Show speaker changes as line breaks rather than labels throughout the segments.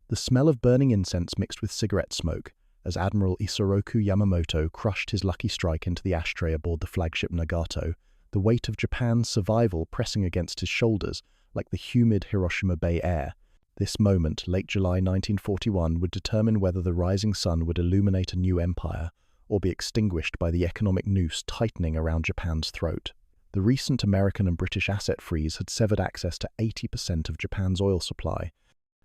The smell of burning incense mixed with cigarette smoke as Admiral Isoroku Yamamoto crushed his lucky strike into the ashtray aboard the flagship Nagato, the weight of Japan's survival pressing against his shoulders like the humid Hiroshima Bay air. This moment, late July 1941, would determine whether the rising sun would illuminate a new empire or be extinguished by the economic noose tightening around Japan's throat. The recent American and British asset freeze had severed access to 80% of Japan's oil supply,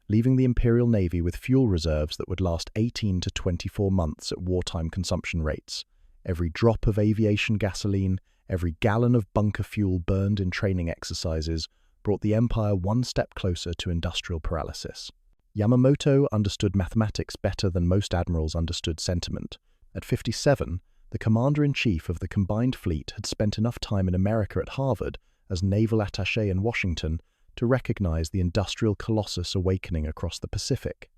leaving the Imperial Navy with fuel reserves that would last 18 to 24 months at wartime consumption rates. Every drop of aviation gasoline, every gallon of bunker fuel burned in training exercises brought the empire one step closer to industrial paralysis. Yamamoto understood mathematics better than most admirals understood sentiment. At 57, the commander-in-chief of the combined fleet had spent enough time in America at Harvard as naval attaché in Washington to recognize the industrial colossus awakening across the Pacific.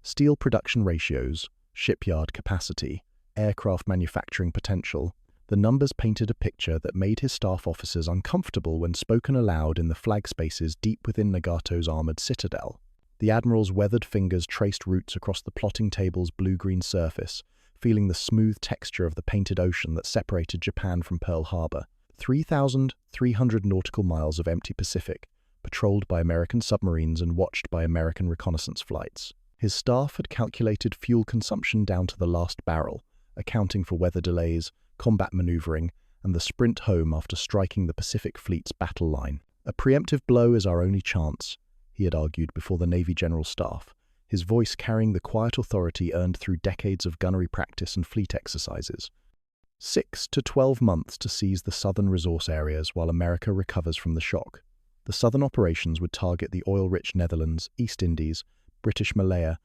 Steel production ratios, shipyard capacity, aircraft manufacturing potential, the numbers painted a picture that made his staff officers uncomfortable when spoken aloud in the flag spaces deep within Nagato's armored citadel. The admiral's weathered fingers traced routes across the plotting table's blue-green surface, feeling the smooth texture of the painted ocean that separated Japan from Pearl Harbor. 3,300 nautical miles of empty Pacific, patrolled by American submarines and watched by American reconnaissance flights. His staff had calculated fuel consumption down to the last barrel, accounting for weather delays, combat maneuvering, and the sprint home after striking the Pacific Fleet's battle line. "A preemptive blow is our only chance," he had argued before the Navy General Staff, his voice carrying the quiet authority earned through decades of gunnery practice and fleet exercises. 6 to 12 months to seize the southern resource areas while America recovers from the shock. The southern operations would target the oil-rich Netherlands, East Indies, British Malaya,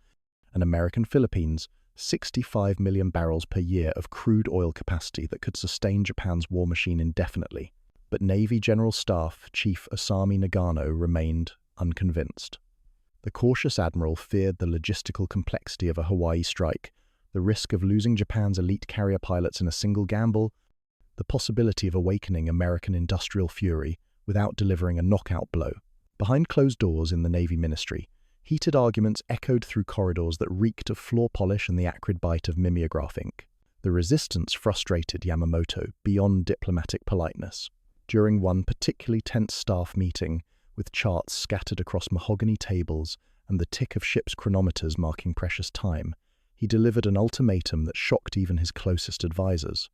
and American Philippines, 65 million barrels per year of crude oil capacity that could sustain Japan's war machine indefinitely. But Navy General Staff Chief Osamu Nagano remained unconvinced. The cautious admiral feared the logistical complexity of a Hawaii strike, the risk of losing Japan's elite carrier pilots in a single gamble, the possibility of awakening American industrial fury without delivering a knockout blow. Behind closed doors in the Navy Ministry, heated arguments echoed through corridors that reeked of floor polish and the acrid bite of mimeograph ink. The resistance frustrated Yamamoto beyond diplomatic politeness. During one particularly tense staff meeting, with charts scattered across mahogany tables and the tick of ships' chronometers marking precious time, he delivered an ultimatum that shocked even his closest advisors.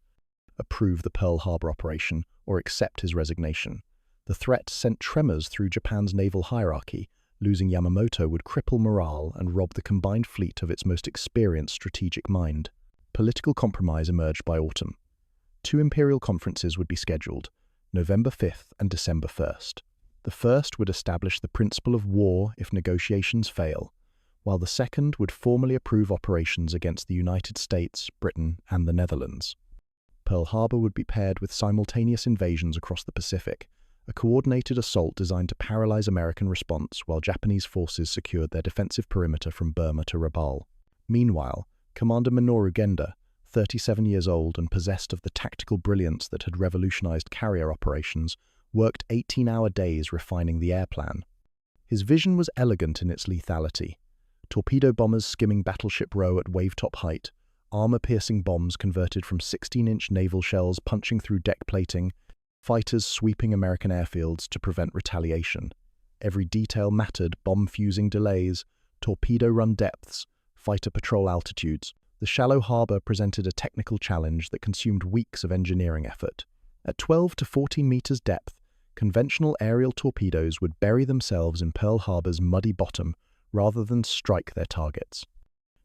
Approve the Pearl Harbor operation or accept his resignation. The threat sent tremors through Japan's naval hierarchy. Losing Yamamoto would cripple morale and rob the combined fleet of its most experienced strategic mind. Political compromise emerged by autumn. 2 imperial conferences would be scheduled, November 5th and December 1st. The first would establish the principle of war if negotiations fail, while the second would formally approve operations against the United States, Britain, and the Netherlands. Pearl Harbor would be paired with simultaneous invasions across the Pacific, a coordinated assault designed to paralyze American response while Japanese forces secured their defensive perimeter from Burma to Rabaul. Meanwhile, Commander Minoru Genda, 37 years old and possessed of the tactical brilliance that had revolutionized carrier operations, worked 18-hour days refining the air plan. His vision was elegant in its lethality. Torpedo bombers skimming battleship row at wave-top height, armor-piercing bombs converted from 16-inch naval shells punching through deck plating, fighters sweeping American airfields to prevent retaliation. Every detail mattered: bomb-fusing delays, torpedo run depths, fighter patrol altitudes. The shallow harbor presented a technical challenge that consumed weeks of engineering effort. At 12 to 14 meters depth, conventional aerial torpedoes would bury themselves in Pearl Harbor's muddy bottom rather than strike their targets.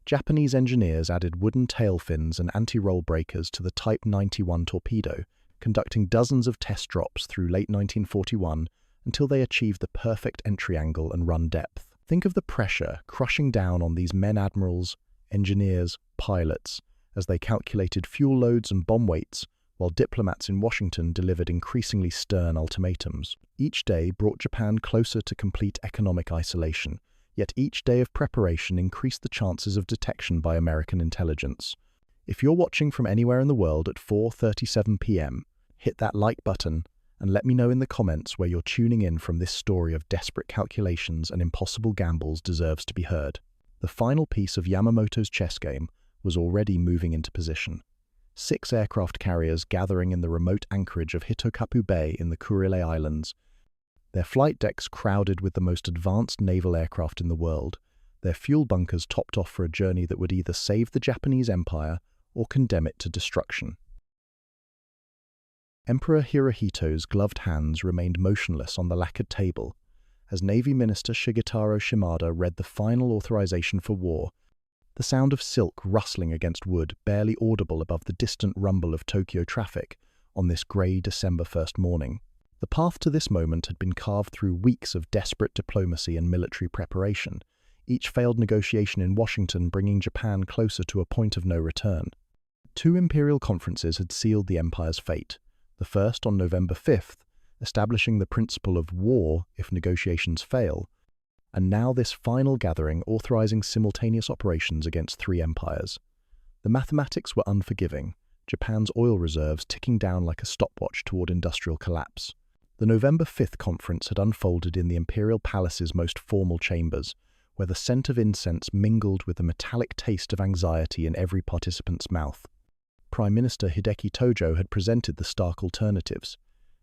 Japanese engineers added wooden tail fins and anti-roll breakers to the Type 91 torpedo, conducting dozens of test drops through late 1941 until they achieved the perfect entry angle and run depth. Think of the pressure crushing down on these men admirals, engineers, pilots, as they calculated fuel loads and bomb weights, while diplomats in Washington delivered increasingly stern ultimatums. Each day brought Japan closer to complete economic isolation, yet each day of preparation increased the chances of detection by American intelligence. If you're watching from anywhere in the world at 4:37 p.m., hit that like button and let me know in the comments where you're tuning in from. This story of desperate calculations and impossible gambles deserves to be heard. The final piece of Yamamoto's chess game was already moving into position. 6 aircraft carriers gathering in the remote anchorage of Hitokapu Bay in the Kurile Islands, their flight decks crowded with the most advanced naval aircraft in the world, their fuel bunkers topped off for a journey that would either save the Japanese Empire or condemn it to destruction. Emperor Hirohito's gloved hands remained motionless on the lacquered table as Navy Minister Shigetaro Shimada read the final authorization for war, the sound of silk rustling against wood barely audible above the distant rumble of Tokyo traffic on this grey December 1st morning. The path to this moment had been carved through weeks of desperate diplomacy and military preparation, each failed negotiation in Washington bringing Japan closer to a point of no return. 2 imperial conferences had sealed the empire's fate, the first on November 5th, establishing the principle of war if negotiations fail, and now this final gathering authorizing simultaneous operations against 3 empires. The mathematics were unforgiving, Japan's oil reserves ticking down like a stopwatch toward industrial collapse. The November 5th conference had unfolded in the imperial palace's most formal chambers, where the scent of incense mingled with the metallic taste of anxiety in every participant's mouth. Prime Minister Hideki Tojo had presented the stark alternatives: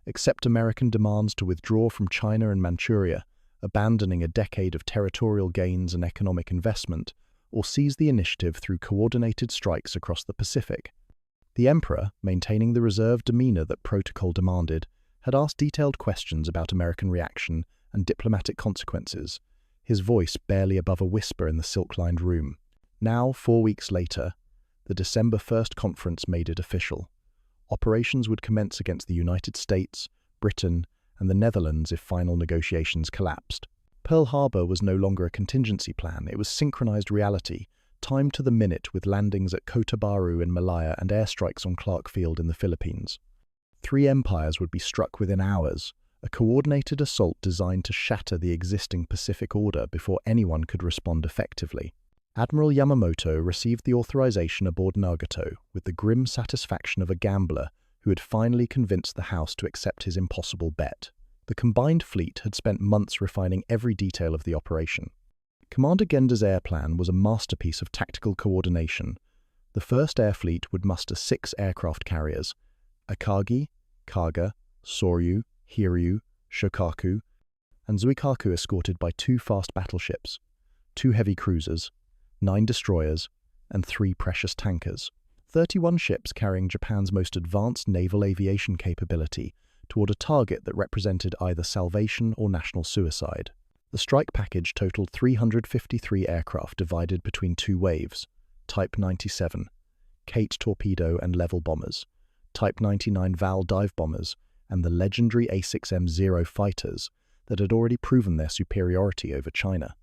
accept American demands to withdraw from China and Manchuria, abandoning a decade of territorial gains and economic investment, or seize the initiative through coordinated strikes across the Pacific. The Emperor, maintaining the reserved demeanor that protocol demanded, had asked detailed questions about American reaction and diplomatic consequences, his voice barely above a whisper in the silk-lined room. Now, 4 weeks later, the December 1st conference made it official. Operations would commence against the United States, Britain, and the Netherlands if final negotiations collapsed. Pearl Harbor was no longer a contingency plan, it was synchronized reality, timed to the minute with landings at Kota Baru in Malaya and airstrikes on Clark Field in the Philippines. 3 empires would be struck within hours, a coordinated assault designed to shatter the existing Pacific order before anyone could respond effectively. Admiral Yamamoto received the authorization aboard Nagato with the grim satisfaction of a gambler who had finally convinced the House to accept his impossible bet. The combined fleet had spent months refining every detail of the operation. Commander Genda's air plan was a masterpiece of tactical coordination. The first air fleet would muster 6 aircraft carriers: Akagi, Kaga, Soryu, Hiryu, Shokaku, and Zuikaku, escorted by 2 fast battleships, 2 heavy cruisers, 9 destroyers, and 3 precious tankers. 31 ships carrying Japan's most advanced naval aviation capability toward a target that represented either salvation or national suicide. The strike package totaled 353 aircraft divided between 2 waves: Type 97, Kate torpedo and level bombers, Type 99 Val dive bombers, and the legendary A6M0 fighters that had already proven their superiority over China.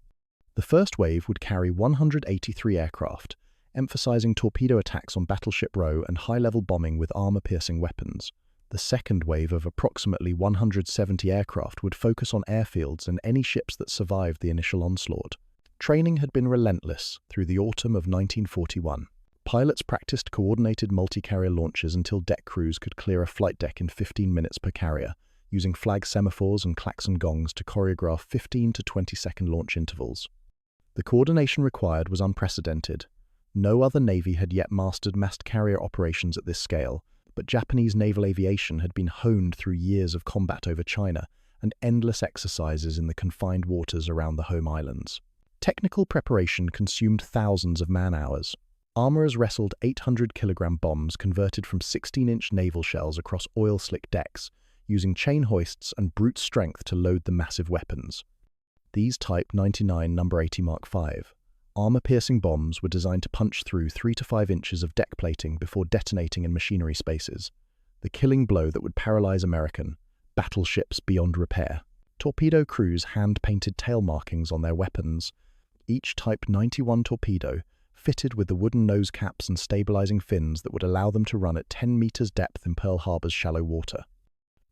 The first wave would carry 183 aircraft, emphasizing torpedo attacks on Battleship Row and high-level bombing with armor-piercing weapons. The second wave of approximately 170 aircraft would focus on airfields and any ships that survived the initial onslaught. Training had been relentless through the autumn of 1941. Pilots practiced coordinated multi-carrier launches until deck crews could clear a flight deck in 15 minutes per carrier, using flag semaphores and klaxon gongs to choreograph 15 to 20-second launch intervals. The coordination required was unprecedented. No other navy had yet mastered massed carrier operations at this scale, but Japanese naval aviation had been honed through years of combat over China and endless exercises in the confined waters around the home islands. Technical preparation consumed thousands of man-hours. Armorers wrestled 800-kilogram bombs converted from 16-inch naval shells across oil-slick decks, using chain hoists and brute strength to load the massive weapons. These Type 99 No. 80 Mark V armor-piercing bombs were designed to punch through 3 to 5 inches of deck plating before detonating in machinery spaces, the killing blow that would paralyze American battleships beyond repair. Torpedo crews hand-painted tail markings on their weapons. Each Type 91 torpedo fitted with the wooden nose caps and stabilizing fins that would allow them to run at 10 meters depth in Pearl Harbor's shallow water.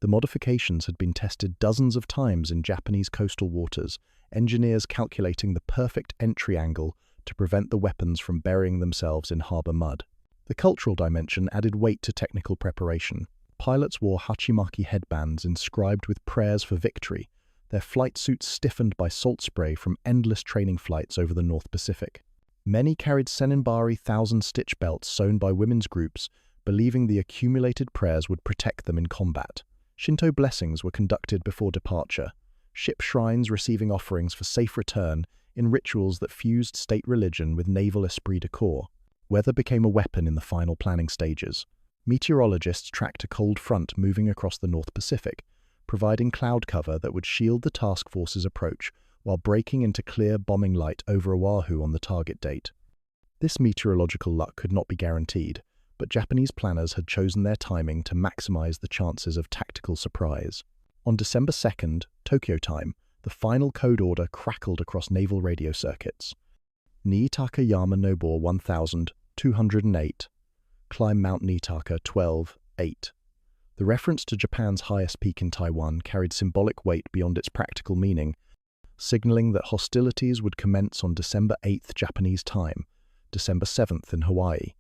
The modifications had been tested dozens of times in Japanese coastal waters, engineers calculating the perfect entry angle to prevent the weapons from burying themselves in harbor mud. The cultural dimension added weight to technical preparation. Pilots wore hachimaki headbands inscribed with prayers for victory, their flight suits stiffened by salt spray from endless training flights over the North Pacific. Many carried Senninbari thousand-stitch belts sewn by women's groups, believing the accumulated prayers would protect them in combat. Shinto blessings were conducted before departure, ship shrines receiving offerings for safe return in rituals that fused state religion with naval esprit de corps. Weather became a weapon in the final planning stages. Meteorologists tracked a cold front moving across the North Pacific, providing cloud cover that would shield the task force's approach while breaking into clear bombing light over Oahu on the target date. This meteorological luck could not be guaranteed, but Japanese planners had chosen their timing to maximize the chances of tactical surprise. On December 2nd, Tokyo time, the final code order crackled across naval radio circuits. Niitaka Yama Nobor 1208. Climb Mount Niitaka 12-8. The reference to Japan's highest peak in Taiwan carried symbolic weight beyond its practical meaning, signaling that hostilities would commence on December 8th Japanese time, December 7th in Hawaii.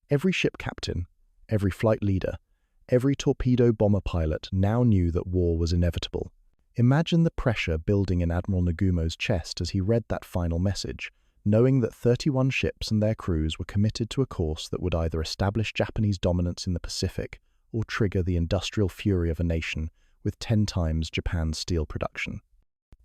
Every ship captain, every flight leader, every torpedo bomber pilot now knew that war was inevitable. Imagine the pressure building in Admiral Nagumo's chest as he read that final message, knowing that 31 ships and their crews were committed to a course that would either establish Japanese dominance in the Pacific or trigger the industrial fury of a nation with 10 times Japan's steel production.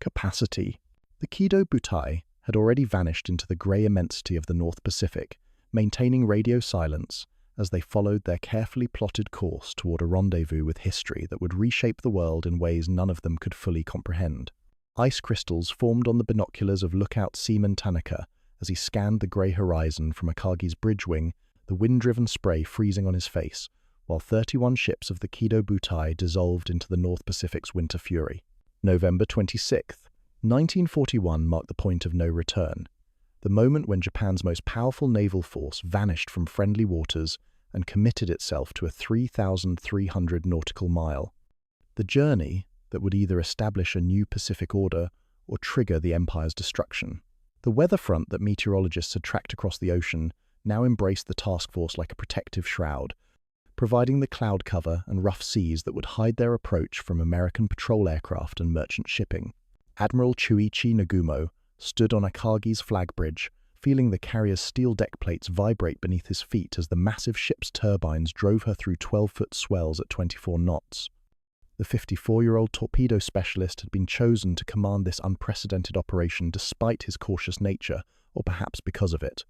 Capacity. The Kido Butai had already vanished into the grey immensity of the North Pacific, maintaining radio silence as they followed their carefully plotted course toward a rendezvous with history that would reshape the world in ways none of them could fully comprehend. Ice crystals formed on the binoculars of lookout seaman Tanaka as he scanned the grey horizon from Akagi's bridge wing, the wind-driven spray freezing on his face, while 31 ships of the Kido Butai dissolved into the North Pacific's winter fury. November 26th, 1941 marked the point of no return, the moment when Japan's most powerful naval force vanished from friendly waters and committed itself to a 3,300 nautical mile. The journey that would either establish a new Pacific order or trigger the Empire's destruction. The weather front that meteorologists had tracked across the ocean now embraced the task force like a protective shroud, providing the cloud cover and rough seas that would hide their approach from American patrol aircraft and merchant shipping. Admiral Chuichi Nagumo stood on Akagi's flag bridge, feeling the carrier's steel deck plates vibrate beneath his feet as the massive ship's turbines drove her through 12-foot swells at 24 knots. The 54-year-old torpedo specialist had been chosen to command this unprecedented operation despite his cautious nature, or perhaps because of it.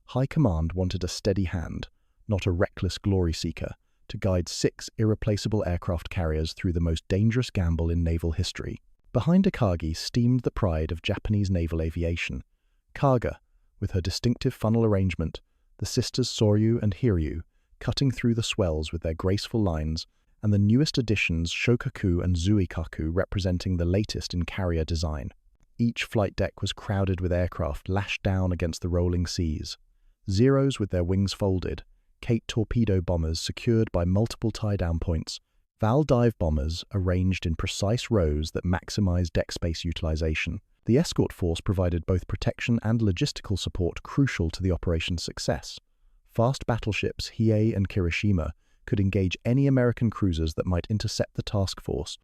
High Command wanted a steady hand, not a reckless glory seeker, to guide 6 irreplaceable aircraft carriers through the most dangerous gamble in naval history. Behind Akagi steamed the pride of Japanese naval aviation, Kaga, with her distinctive funnel arrangement, the sisters Soryu and Hiryu, cutting through the swells with their graceful lines, and the newest additions Shokaku and Zuikaku representing the latest in carrier design. Each flight deck was crowded with aircraft lashed down against the rolling seas. Zeros with their wings folded, Kate torpedo bombers secured by multiple tie-down points, Val dive bombers arranged in precise rows that maximized deck space utilization. The escort force provided both protection and logistical support crucial to the operation's success. Fast battleships Hiei and Kirishima could engage any American cruisers that might intercept the task force,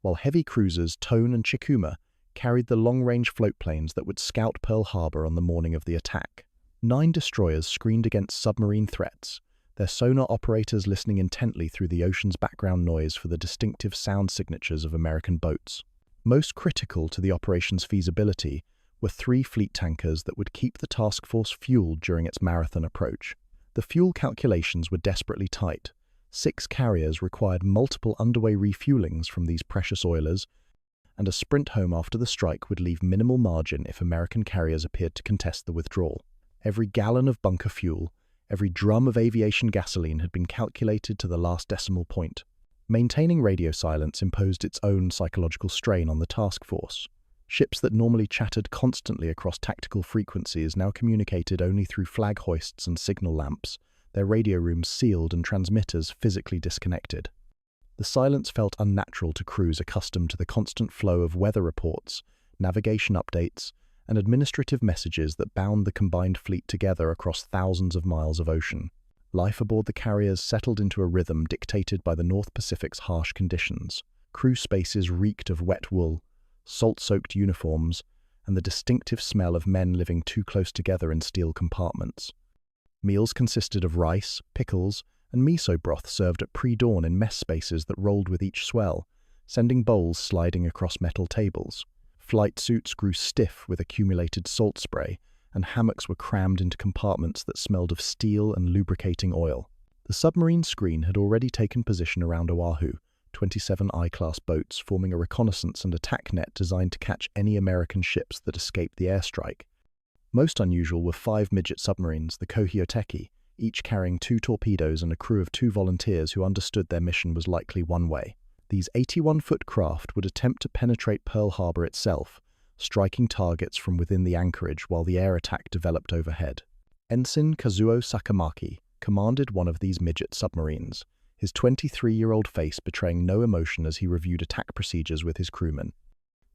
while heavy cruisers Tone and Chikuma carried the long-range float planes that would scout Pearl Harbor on the morning of the attack. 9 destroyers screened against submarine threats, their sonar operators listening intently through the ocean's background noise for the distinctive sound signatures of American boats. Most critical to the operation's feasibility were 3 fleet tankers that would keep the task force fueled during its marathon approach. The fuel calculations were desperately tight. 6 carriers required multiple underway refuelings from these precious oilers, and a sprint home after the strike would leave minimal margin if American carriers appeared to contest the withdrawal. Every gallon of bunker fuel, every drum of aviation gasoline had been calculated to the last decimal point. Maintaining radio silence imposed its own psychological strain on the task force. Ships that normally chattered constantly across tactical frequencies now communicated only through flag hoists and signal lamps, their radio rooms sealed and transmitters physically disconnected. The silence felt unnatural to crews accustomed to the constant flow of weather reports, navigation updates, and administrative messages that bound the combined fleet together across thousands of miles of ocean. Life aboard the carriers settled into a rhythm dictated by the North Pacific's harsh conditions. Crew spaces reeked of wet wool, salt-soaked uniforms, and the distinctive smell of men living too close together in steel compartments. Meals consisted of rice, pickles, and miso broth served at pre-dawn in mess spaces that rolled with each swell, sending bowls sliding across metal tables. Flight suits grew stiff with accumulated salt spray, and hammocks were crammed into compartments that smelled of steel and lubricating oil. The submarine screen had already taken position around Oahu, 27 I-class boats forming a reconnaissance and attack net designed to catch any American ships that escaped the airstrike. Most unusual were 5 midget submarines, the Kohioteki, each carrying 2 torpedoes and a crew of 2 volunteers who understood their mission was likely one way. These 81-foot craft would attempt to penetrate Pearl Harbor itself, striking targets from within the anchorage while the air attack developed overhead. Ensign Kazuo Sakamaki commanded one of these midget submarines, his 23-year-old face betraying no emotion as he reviewed attack procedures with his crewmen.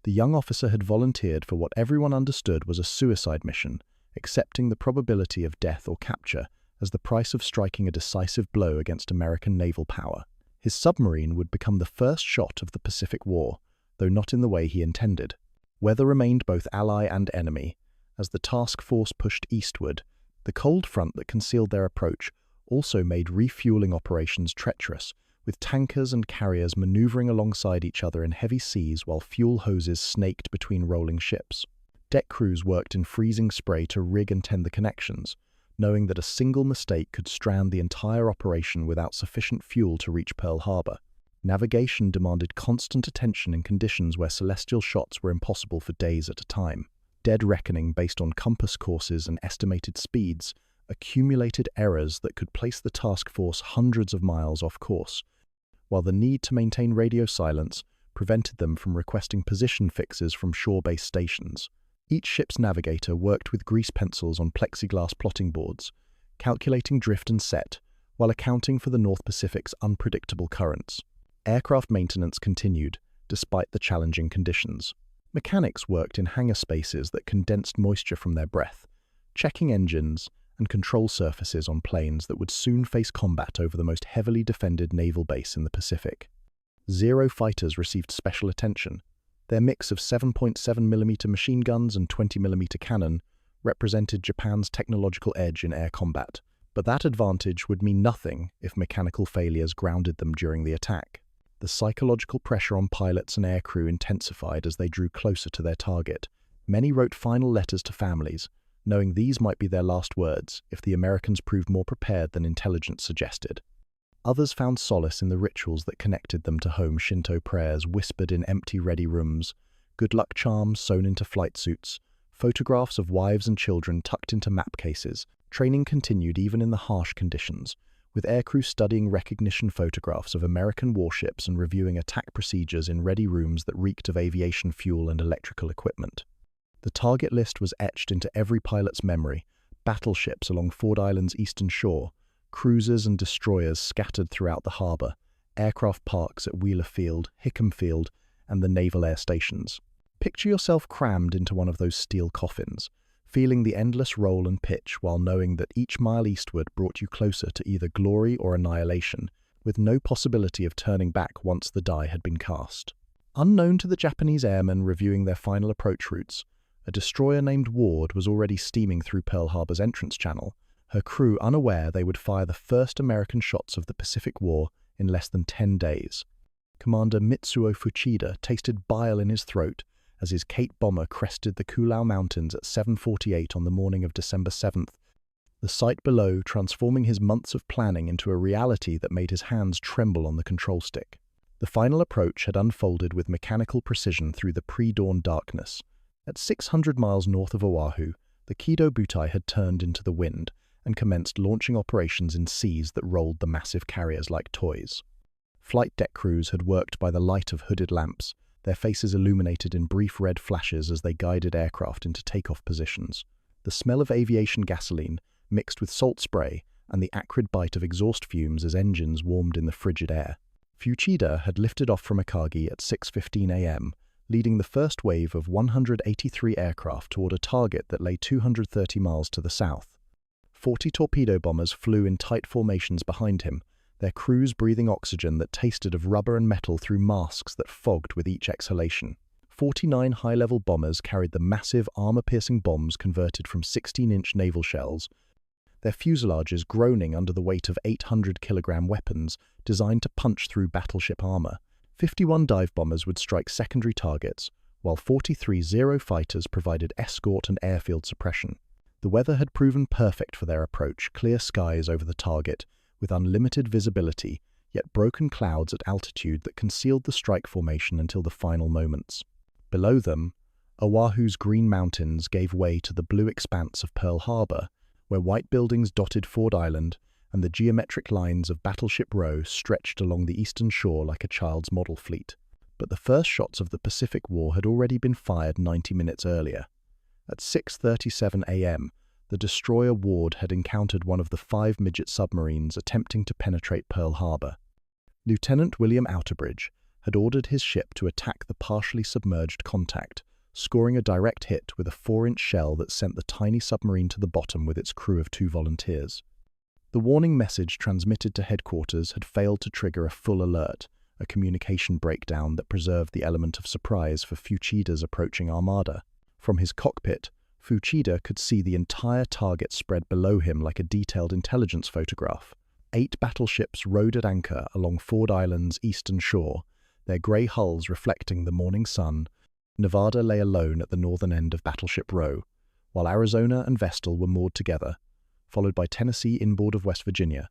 The young officer had volunteered for what everyone understood was a suicide mission, accepting the probability of death or capture as the price of striking a decisive blow against American naval power. His submarine would become the first shot of the Pacific War, though not in the way he intended. Weather remained both ally and enemy. As the task force pushed eastward, the cold front that concealed their approach also made refueling operations treacherous, with tankers and carriers maneuvering alongside each other in heavy seas while fuel hoses snaked between rolling ships. Deck crews worked in freezing spray to rig and tend the connections, knowing that a single mistake could strand the entire operation without sufficient fuel to reach Pearl Harbor. Navigation demanded constant attention in conditions where celestial shots were impossible for days at a time. Dead reckoning based on compass courses and estimated speeds accumulated errors that could place the task force hundreds of miles off course, while the need to maintain radio silence prevented them from requesting position fixes from shore-based stations. Each ship's navigator worked with grease pencils on plexiglass plotting boards, calculating drift and set, while accounting for the North Pacific's unpredictable currents. Aircraft maintenance continued, despite the challenging conditions. Mechanics worked in hangar spaces that condensed moisture from their breath, checking engines and control surfaces on planes that would soon face combat over the most heavily defended naval base in the Pacific. 0 fighters received special attention. Their mix of 7.7mm machine guns and 20mm cannon represented Japan's technological edge in air combat, but that advantage would mean nothing if mechanical failures grounded them during the attack. The psychological pressure on pilots and aircrew intensified as they drew closer to their target. Many wrote final letters to families, knowing these might be their last words if the Americans proved more prepared than intelligence suggested. Others found solace in the rituals that connected them to home Shinto prayers whispered in empty ready rooms, good luck charms sewn into flight suits, photographs of wives and children tucked into map cases. Training continued even in the harsh conditions, with aircrew studying recognition photographs of American warships and reviewing attack procedures in ready rooms that reeked of aviation fuel and electrical equipment. The target list was etched into every pilot's memory: battleships along Ford Island's eastern shore, cruisers and destroyers scattered throughout the harbor, aircraft parks at Wheeler Field, Hickam Field, and the naval air stations. Picture yourself crammed into one of those steel coffins, feeling the endless roll and pitch while knowing that each mile eastward brought you closer to either glory or annihilation, with no possibility of turning back once the die had been cast. Unknown to the Japanese airmen reviewing their final approach routes, a destroyer named Ward was already steaming through Pearl Harbor's entrance channel, her crew unaware they would fire the first American shots of the Pacific War in less than 10 days. Commander Mitsuo Fuchida tasted bile in his throat as his Kate bomber crested the Kulau Mountains at 7:48 on the morning of December 7th, the sight below transforming his months of planning into a reality that made his hands tremble on the control stick. The final approach had unfolded with mechanical precision through the pre-dawn darkness. At 600 miles north of Oahu, the Kido Butai had turned into the wind and commenced launching operations in seas that rolled the massive carriers like toys. Flight deck crews had worked by the light of hooded lamps, their faces illuminated in brief red flashes as they guided aircraft into takeoff positions. The smell of aviation gasoline, mixed with salt spray, and the acrid bite of exhaust fumes as engines warmed in the frigid air. Fuchida had lifted off from Akagi at 6:15 a.m., leading the first wave of 183 aircraft toward a target that lay 230 miles to the south. 40 torpedo bombers flew in tight formations behind him, their crews breathing oxygen that tasted of rubber and metal through masks that fogged with each exhalation. 49 high-level bombers carried the massive armor-piercing bombs converted from 16-inch naval shells, their fuselages groaning under the weight of 800-kilogram weapons designed to punch through battleship armor. 51 dive bombers would strike secondary targets, while 43 Zero fighters provided escort and airfield suppression. The weather had proven perfect for their approach, clear skies over the target, with unlimited visibility, yet broken clouds at altitude that concealed the strike formation until the final moments. Below them, Oahu's green mountains gave way to the blue expanse of Pearl Harbor, where white buildings dotted Ford Island and the geometric lines of Battleship Row stretched along the eastern shore like a child's model fleet. But the first shots of the Pacific War had already been fired 90 minutes earlier. At 6:37 a.m., the destroyer Ward had encountered one of the 5 midget submarines attempting to penetrate Pearl Harbor. Lieutenant William Outerbridge had ordered his ship to attack the partially submerged contact, scoring a direct hit with a 4-inch shell that sent the tiny submarine to the bottom with its crew of 2 volunteers. The warning message transmitted to headquarters had failed to trigger a full alert, a communication breakdown that preserved the element of surprise for Fuchida's approaching armada. From his cockpit, Fuchida could see the entire target spread below him like a detailed intelligence photograph. 8 battleships rode at anchor along Ford Island's eastern shore, their grey hulls reflecting the morning sun. Nevada lay alone at the northern end of Battleship Row, while Arizona and Vestal were moored together, followed by Tennessee inboard of West Virginia,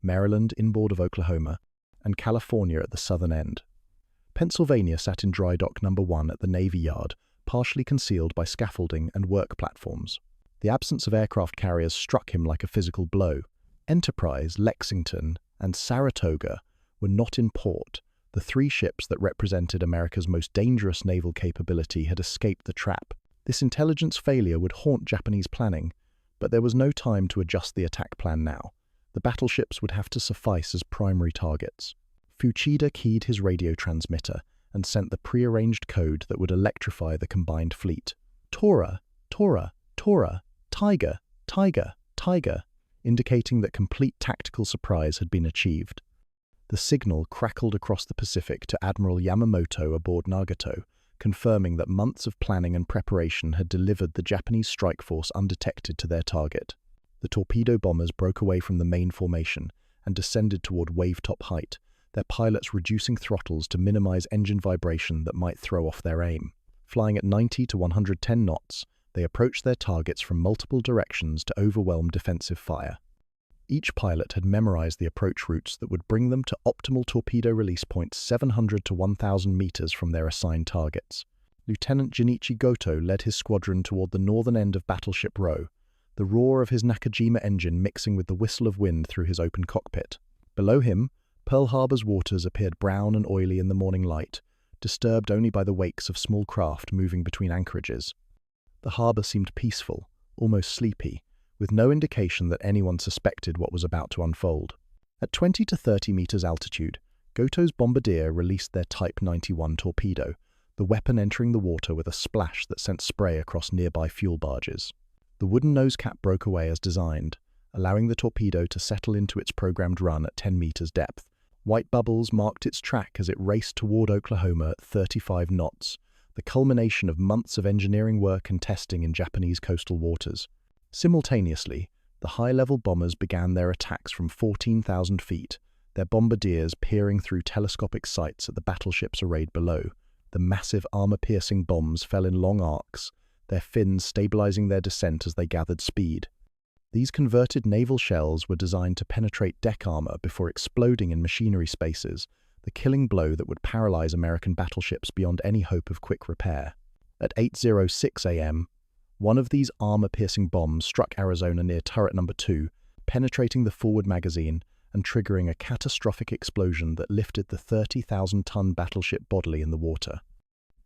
Maryland inboard of Oklahoma, and California at the southern end. Pennsylvania sat in dry dock number 1 at the Navy Yard, partially concealed by scaffolding and work platforms. The absence of aircraft carriers struck him like a physical blow. Enterprise, Lexington, and Saratoga were not in port. The 3 ships that represented America's most dangerous naval capability had escaped the trap. This intelligence failure would haunt Japanese planning, but there was no time to adjust the attack plan now. The battleships would have to suffice as primary targets. Fuchida keyed his radio transmitter and sent the prearranged code that would electrify the combined fleet. Tora, Tora, Tora, Tiger, Tiger, Tiger, indicating that complete tactical surprise had been achieved. The signal crackled across the Pacific to Admiral Yamamoto aboard Nagato, confirming that months of planning and preparation had delivered the Japanese strike force undetected to their target. The torpedo bombers broke away from the main formation and descended toward wave-top height, their pilots reducing throttles to minimize engine vibration that might throw off their aim. Flying at 90 to 110 knots, they approached their targets from multiple directions to overwhelm defensive fire. Each pilot had memorized the approach routes that would bring them to optimal torpedo release points 700 to 1,000 meters from their assigned targets. Lieutenant Junichi Goto led his squadron toward the northern end of Battleship Row, the roar of his Nakajima engine mixing with the whistle of wind through his open cockpit. Below him, Pearl Harbor's waters appeared brown and oily in the morning light, disturbed only by the wakes of small craft moving between anchorages. The harbor seemed peaceful, almost sleepy, with no indication that anyone suspected what was about to unfold. At 20 to 30 meters altitude, Goto's bombardier released their Type 91 torpedo, the weapon entering the water with a splash that sent spray across nearby fuel barges. The wooden nose cap broke away as designed, allowing the torpedo to settle into its programmed run at 10 meters depth. White bubbles marked its track as it raced toward Oklahoma at 35 knots, the culmination of months of engineering work and testing in Japanese coastal waters. Simultaneously, the high-level bombers began their attacks from 14,000 feet, their bombardiers peering through telescopic sights at the battleships arrayed below. The massive armor-piercing bombs fell in long arcs, their fins stabilizing their descent as they gathered speed. These converted naval shells were designed to penetrate deck armor before exploding in machinery spaces, the killing blow that would paralyze American battleships beyond any hope of quick repair. At 8:06 a.m., one of these armor-piercing bombs struck Arizona near turret number 2, penetrating the forward magazine and triggering a catastrophic explosion that lifted the 30,000-ton battleship bodily in the water.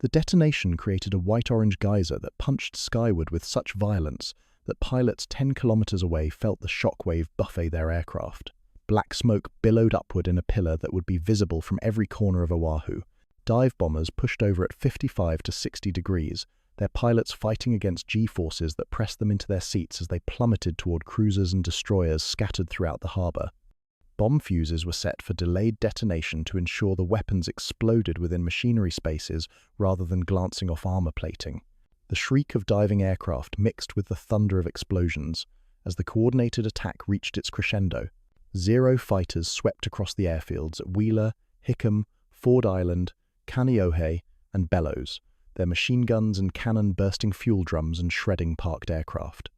The detonation created a white-orange geyser that punched skyward with such violence that pilots 10 kilometers away felt the shockwave buffet their aircraft. Black smoke billowed upward in a pillar that would be visible from every corner of Oahu. Dive bombers pushed over at 55 to 60 degrees, their pilots fighting against G-forces that pressed them into their seats as they plummeted toward cruisers and destroyers scattered throughout the harbor. Bomb fuses were set for delayed detonation to ensure the weapons exploded within machinery spaces rather than glancing off armor plating. The shriek of diving aircraft mixed with the thunder of explosions. As the coordinated attack reached its crescendo, Zero fighters swept across the airfields at Wheeler, Hickam, Ford Island, Kaneohe, and Bellows, their machine guns and cannon bursting fuel drums and shredding parked aircraft.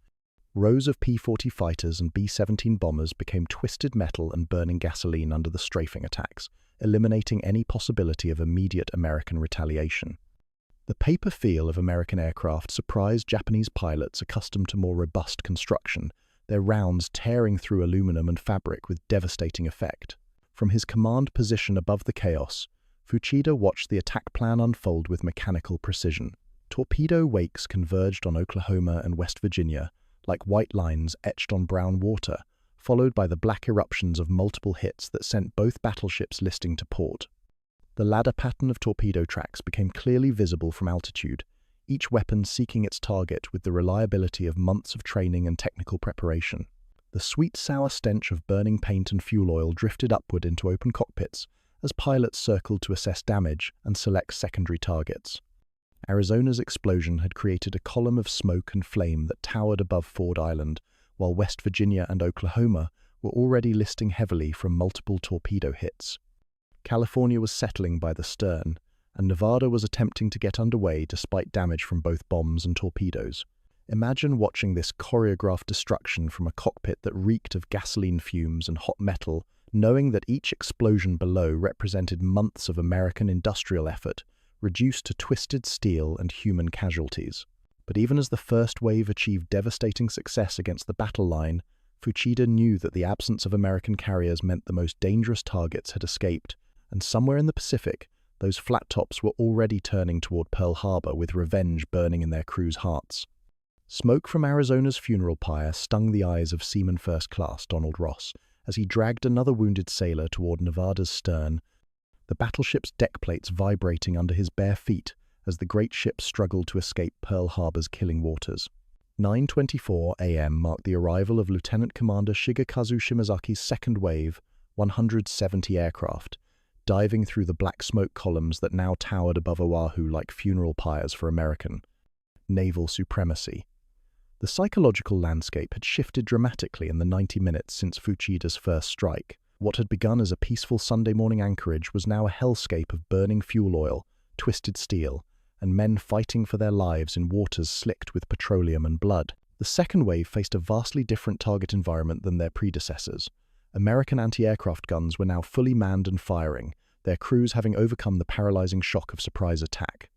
Rows of P-40 fighters and B-17 bombers became twisted metal and burning gasoline under the strafing attacks, eliminating any possibility of immediate American retaliation. The paper feel of American aircraft surprised Japanese pilots accustomed to more robust construction, their rounds tearing through aluminum and fabric with devastating effect. From his command position above the chaos, Fuchida watched the attack plan unfold with mechanical precision. Torpedo wakes converged on Oklahoma and West Virginia, like white lines etched on brown water, followed by the black eruptions of multiple hits that sent both battleships listing to port. The ladder pattern of torpedo tracks became clearly visible from altitude, each weapon seeking its target with the reliability of months of training and technical preparation. The sweet, sour stench of burning paint and fuel oil drifted upward into open cockpits as pilots circled to assess damage and select secondary targets. Arizona's explosion had created a column of smoke and flame that towered above Ford Island, while West Virginia and Oklahoma were already listing heavily from multiple torpedo hits. California was settling by the stern, and Nevada was attempting to get underway despite damage from both bombs and torpedoes. Imagine watching this choreographed destruction from a cockpit that reeked of gasoline fumes and hot metal, knowing that each explosion below represented months of American industrial effort, reduced to twisted steel and human casualties. But even as the first wave achieved devastating success against the battle line, Fuchida knew that the absence of American carriers meant the most dangerous targets had escaped, and somewhere in the Pacific, those flat tops were already turning toward Pearl Harbor with revenge burning in their crews' hearts. Smoke from Arizona's funeral pyre stung the eyes of Seaman First Class Donald Ross as he dragged another wounded sailor toward Nevada's stern, the battleship's deck plates vibrating under his bare feet as the great ship struggled to escape Pearl Harbor's killing waters. 9:24 a.m. marked the arrival of Lieutenant Commander Shigekazu Shimazaki's second wave, 170 aircraft, diving through the black smoke columns that now towered above Oahu like funeral pyres for American naval supremacy. The psychological landscape had shifted dramatically in the 90 minutes since Fuchida's first strike. What had begun as a peaceful Sunday morning anchorage was now a hellscape of burning fuel oil, twisted steel, and men fighting for their lives in waters slicked with petroleum and blood. The second wave faced a vastly different target environment than their predecessors. American anti-aircraft guns were now fully manned and firing, their crews having overcome the paralyzing shock of surprise attack.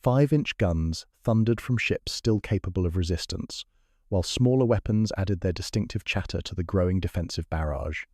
5-inch guns thundered from ships still capable of resistance, while smaller weapons added their distinctive chatter to the growing defensive barrage.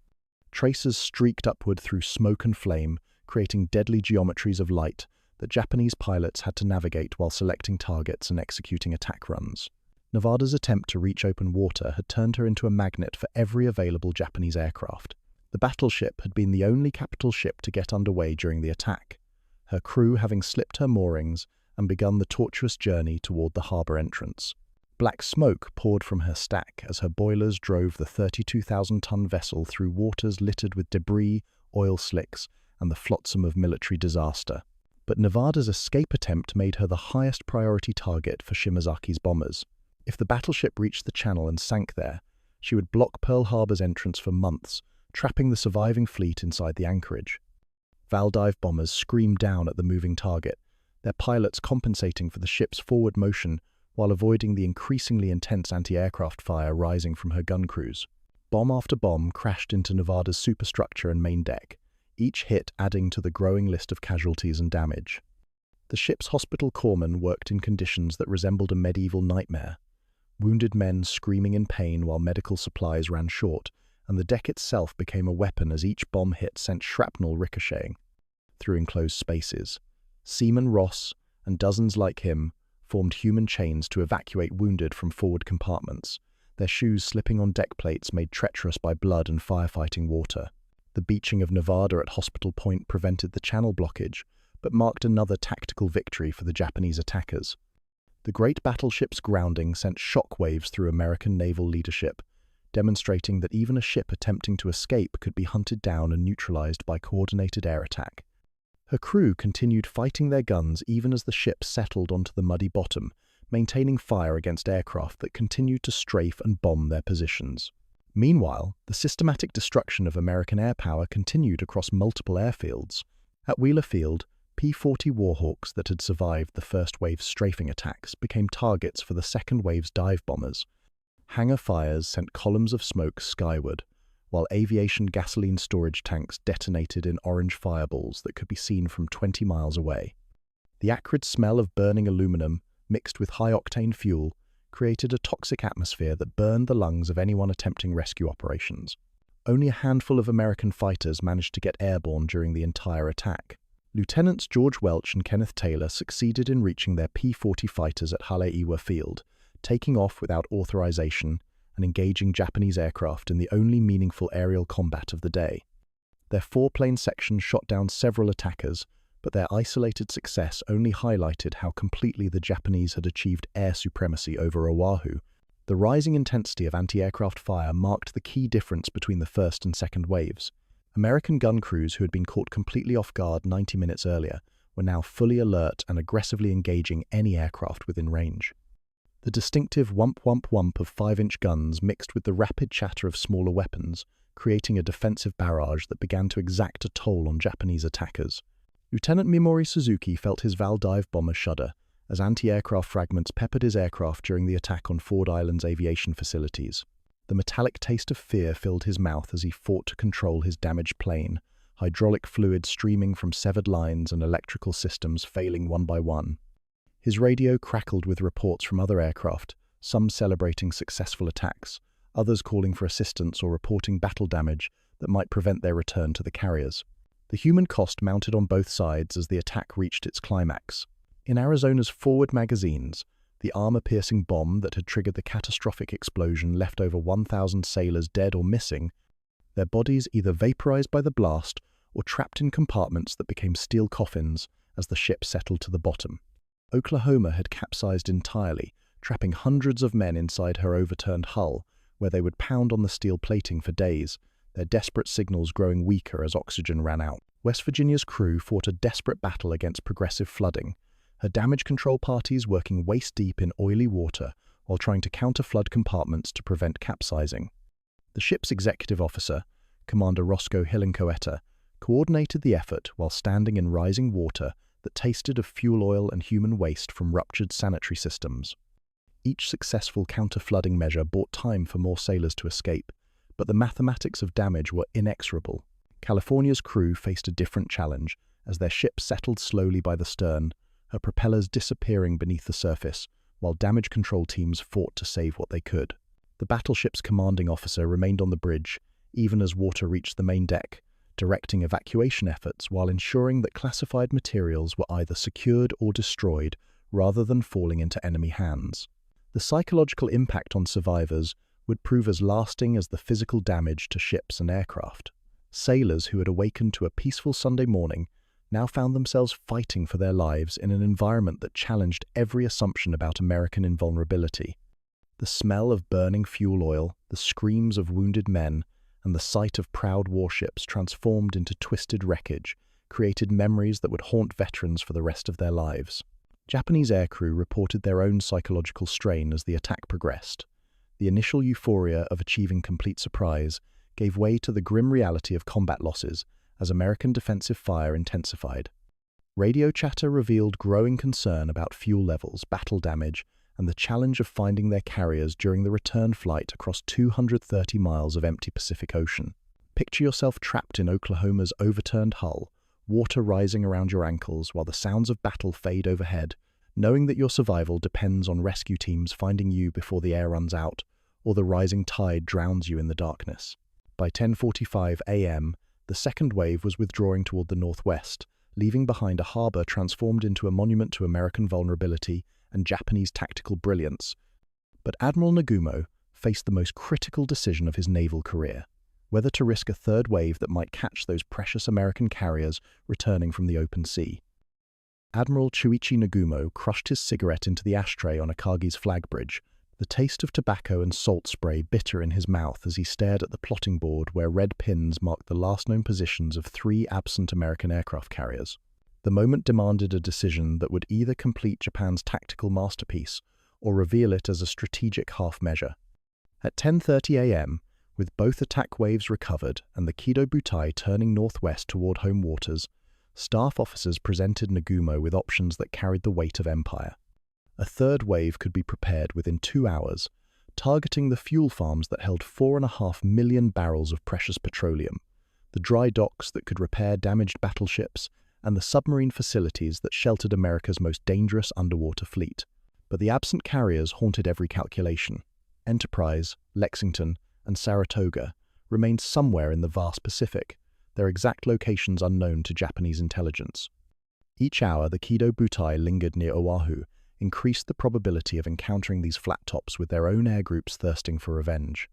Tracers streaked upward through smoke and flame, creating deadly geometries of light that Japanese pilots had to navigate while selecting targets and executing attack runs. Nevada's attempt to reach open water had turned her into a magnet for every available Japanese aircraft. The battleship had been the only capital ship to get underway during the attack, her crew having slipped her moorings and begun the tortuous journey toward the harbour entrance. Black smoke poured from her stack as her boilers drove the 32,000-ton vessel through waters littered with debris, oil slicks, and the flotsam of military disaster. But Nevada's escape attempt made her the highest priority target for Shimazaki's bombers. If the battleship reached the channel and sank there, she would block Pearl Harbor's entrance for months, trapping the surviving fleet inside the anchorage. Valdive bombers screamed down at the moving target, their pilots compensating for the ship's forward motion while avoiding the increasingly intense anti-aircraft fire rising from her gun crews. Bomb after bomb crashed into Nevada's superstructure and main deck, each hit adding to the growing list of casualties and damage. The ship's hospital corpsmen worked in conditions that resembled a medieval nightmare, wounded men screaming in pain while medical supplies ran short, and the deck itself became a weapon as each bomb hit sent shrapnel ricocheting through enclosed spaces. Seaman Ross, and dozens like him, formed human chains to evacuate wounded from forward compartments, their shoes slipping on deck plates made treacherous by blood and firefighting water. The beaching of Nevada at Hospital Point prevented the channel blockage, but marked another tactical victory for the Japanese attackers. The great battleship's grounding sent shockwaves through American naval leadership. demonstrating that even a ship attempting to escape could be hunted down and neutralized by coordinated air attack. Her crew continued fighting their guns even as the ship settled onto the muddy bottom, maintaining fire against aircraft that continued to strafe and bomb their positions. Meanwhile, the systematic destruction of American air power continued across multiple airfields. At Wheeler Field, P-40 Warhawks that had survived the first wave's strafing attacks became targets for the second wave's dive bombers. Hangar fires sent columns of smoke skyward, while aviation gasoline storage tanks detonated in orange fireballs that could be seen from 20 miles away. The acrid smell of burning aluminum, mixed with high-octane fuel, created a toxic atmosphere that burned the lungs of anyone attempting rescue operations. Only a handful of American fighters managed to get airborne during the entire attack. Lieutenants George Welch and Kenneth Taylor succeeded in reaching their P-40 fighters at Haleiwa Field, taking off without authorization and engaging Japanese aircraft in the only meaningful aerial combat of the day. Their four-plane section shot down several attackers, but their isolated success only highlighted how completely the Japanese had achieved air supremacy over Oahu. The rising intensity of anti-aircraft fire marked the key difference between the first and second waves. American gun crews who had been caught completely off guard 90 minutes earlier were now fully alert and aggressively engaging any aircraft within range. The distinctive whump-whump-whump of 5-inch guns mixed with the rapid chatter of smaller weapons, creating a defensive barrage that began to exact a toll on Japanese attackers. Lieutenant Mimori Suzuki felt his Val dive bomber shudder as anti-aircraft fragments peppered his aircraft during the attack on Ford Island's aviation facilities. The metallic taste of fear filled his mouth as he fought to control his damaged plane, hydraulic fluid streaming from severed lines and electrical systems failing one by one. His radio crackled with reports from other aircraft, some celebrating successful attacks, others calling for assistance or reporting battle damage that might prevent their return to the carriers. The human cost mounted on both sides as the attack reached its climax. In Arizona's forward magazines, the armor-piercing bomb that had triggered the catastrophic explosion left over 1,000 sailors dead or missing, their bodies either vaporized by the blast or trapped in compartments that became steel coffins as the ship settled to the bottom. Oklahoma had capsized entirely, trapping hundreds of men inside her overturned hull, where they would pound on the steel plating for days, their desperate signals growing weaker as oxygen ran out. West Virginia's crew fought a desperate battle against progressive flooding, her damage control parties working waist-deep in oily water while trying to counter flood compartments to prevent capsizing. The ship's executive officer, Commander Roscoe Hillenkoetter, coordinated the effort while standing in rising water that tasted of fuel oil and human waste from ruptured sanitary systems. Each successful counter-flooding measure bought time for more sailors to escape, but the mathematics of damage were inexorable. California's crew faced a different challenge as their ship settled slowly by the stern, her propellers disappearing beneath the surface, while damage control teams fought to save what they could. The battleship's commanding officer remained on the bridge, even as water reached the main deck, directing evacuation efforts while ensuring that classified materials were either secured or destroyed rather than falling into enemy hands. The psychological impact on survivors would prove as lasting as the physical damage to ships and aircraft. Sailors who had awakened to a peaceful Sunday morning now found themselves fighting for their lives in an environment that challenged every assumption about American invulnerability. The smell of burning fuel oil, the screams of wounded men, and the sight of proud warships transformed into twisted wreckage created memories that would haunt veterans for the rest of their lives. Japanese aircrew reported their own psychological strain as the attack progressed. The initial euphoria of achieving complete surprise gave way to the grim reality of combat losses as American defensive fire intensified. Radio chatter revealed growing concern about fuel levels, battle damage, and the challenge of finding their carriers during the return flight across 230 miles of empty Pacific Ocean. Picture yourself trapped in Oklahoma's overturned hull, water rising around your ankles while the sounds of battle fade overhead, knowing that your survival depends on rescue teams finding you before the air runs out or the rising tide drowns you in the darkness. By 10:45 a.m., the second wave was withdrawing toward the northwest, leaving behind a harbor transformed into a monument to American vulnerability and Japanese tactical brilliance. But Admiral Nagumo faced the most critical decision of his naval career, whether to risk a third wave that might catch those precious American carriers returning from the open sea. Admiral Chuichi Nagumo crushed his cigarette into the ashtray on Akagi's flag bridge, the taste of tobacco and salt spray bitter in his mouth as he stared at the plotting board where red pins marked the last known positions of 3 absent American aircraft carriers. The moment demanded a decision that would either complete Japan's tactical masterpiece or reveal it as a strategic half-measure. At 10:30 a.m., with both attack waves recovered and the Kido Butai turning northwest toward home waters, staff officers presented Nagumo with options that carried the weight of empire. A third wave could be prepared within 2 hours, targeting the fuel farms that held 4.5 million barrels of precious petroleum, the dry docks that could repair damaged battleships, and the submarine facilities that sheltered America's most dangerous underwater fleet. But the absent carriers haunted every calculation. Enterprise, Lexington, and Saratoga remained somewhere in the vast Pacific, their exact locations unknown to Japanese intelligence. Each hour the Kido Butai lingered near Oahu increased the probability of encountering these flat tops with their own air groups thirsting for revenge.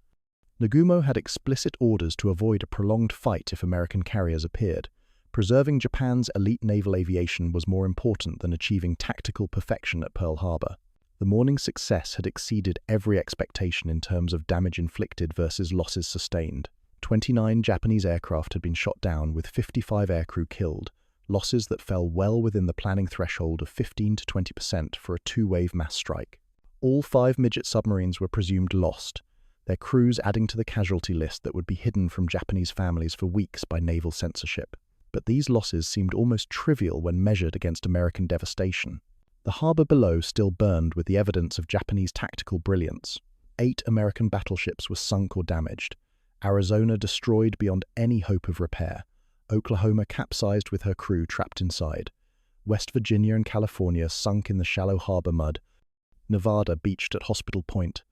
Nagumo had explicit orders to avoid a prolonged fight if American carriers appeared. Preserving Japan's elite naval aviation was more important than achieving tactical perfection at Pearl Harbor. The morning's success had exceeded every expectation in terms of damage inflicted versus losses sustained. 29 Japanese aircraft had been shot down with 55 aircrew killed, losses that fell well within the planning threshold of 15 to 20% for a 2-wave mass strike. All 5 midget submarines were presumed lost, their crews adding to the casualty list that would be hidden from Japanese families for weeks by naval censorship. But these losses seemed almost trivial when measured against American devastation. The harbor below still burned with the evidence of Japanese tactical brilliance. 8 American battleships were sunk or damaged, Arizona destroyed beyond any hope of repair, Oklahoma capsized with her crew trapped inside, West Virginia and California sunk in the shallow harbor mud, Nevada beached at Hospital Point,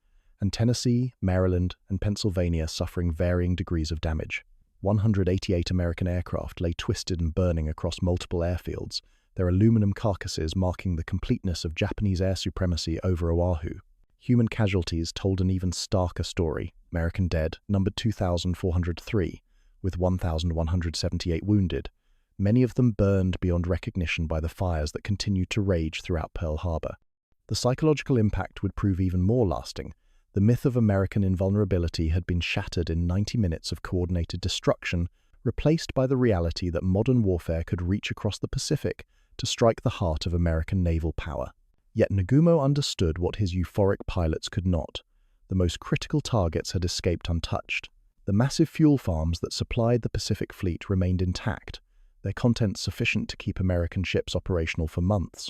and Tennessee, Maryland, and Pennsylvania suffering varying degrees of damage. 188 American aircraft lay twisted and burning across multiple airfields, their aluminum carcasses marking the completeness of Japanese air supremacy over Oahu. Human casualties told an even starker story. American dead numbered 2,403, with 1,178 wounded, many of them burned beyond recognition by the fires that continued to rage throughout Pearl Harbor. The psychological impact would prove even more lasting. The myth of American invulnerability had been shattered in 90 minutes of coordinated destruction, replaced by the reality that modern warfare could reach across the Pacific to strike the heart of American naval power. Yet Nagumo understood what his euphoric pilots could not. The most critical targets had escaped untouched. The massive fuel farms that supplied the Pacific Fleet remained intact, their contents sufficient to keep American ships operational for months.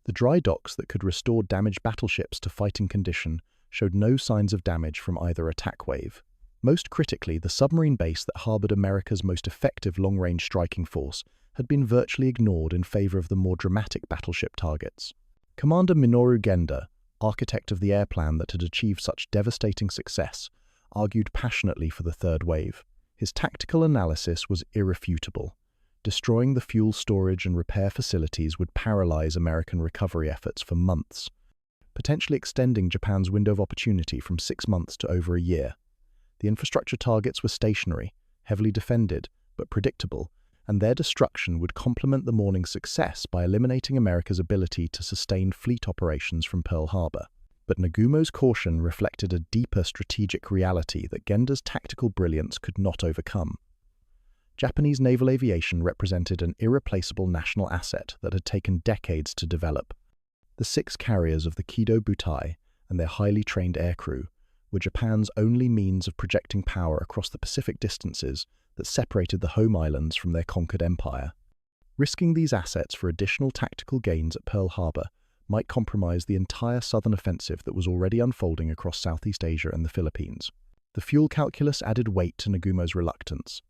The dry docks that could restore damaged battleships to fighting condition showed no signs of damage from either attack wave. Most critically, the submarine base that harbored America's most effective long-range striking force had been virtually ignored in favor of the more dramatic battleship targets. Commander Minoru Genda, architect of the air plan that had achieved such devastating success, argued passionately for the third wave. His tactical analysis was irrefutable. Destroying the fuel storage and repair facilities would paralyze American recovery efforts for months, potentially extending Japan's window of opportunity from 6 months to over a year. The infrastructure targets were stationary, heavily defended, but predictable, and their destruction would complement the morning's success by eliminating America's ability to sustain fleet operations from Pearl Harbor. But Nagumo's caution reflected a deeper strategic reality that Genda's tactical brilliance could not overcome. Japanese naval aviation represented an irreplaceable national asset that had taken decades to develop. The 6 carriers of the Kido Butai and their highly trained aircrew were Japan's only means of projecting power across the Pacific distances that separated the home islands from their conquered empire. Risking these assets for additional tactical gains at Pearl Harbor might compromise the entire southern offensive that was already unfolding across Southeast Asia and the Philippines. The fuel calculus added weight to Nagumo's reluctance.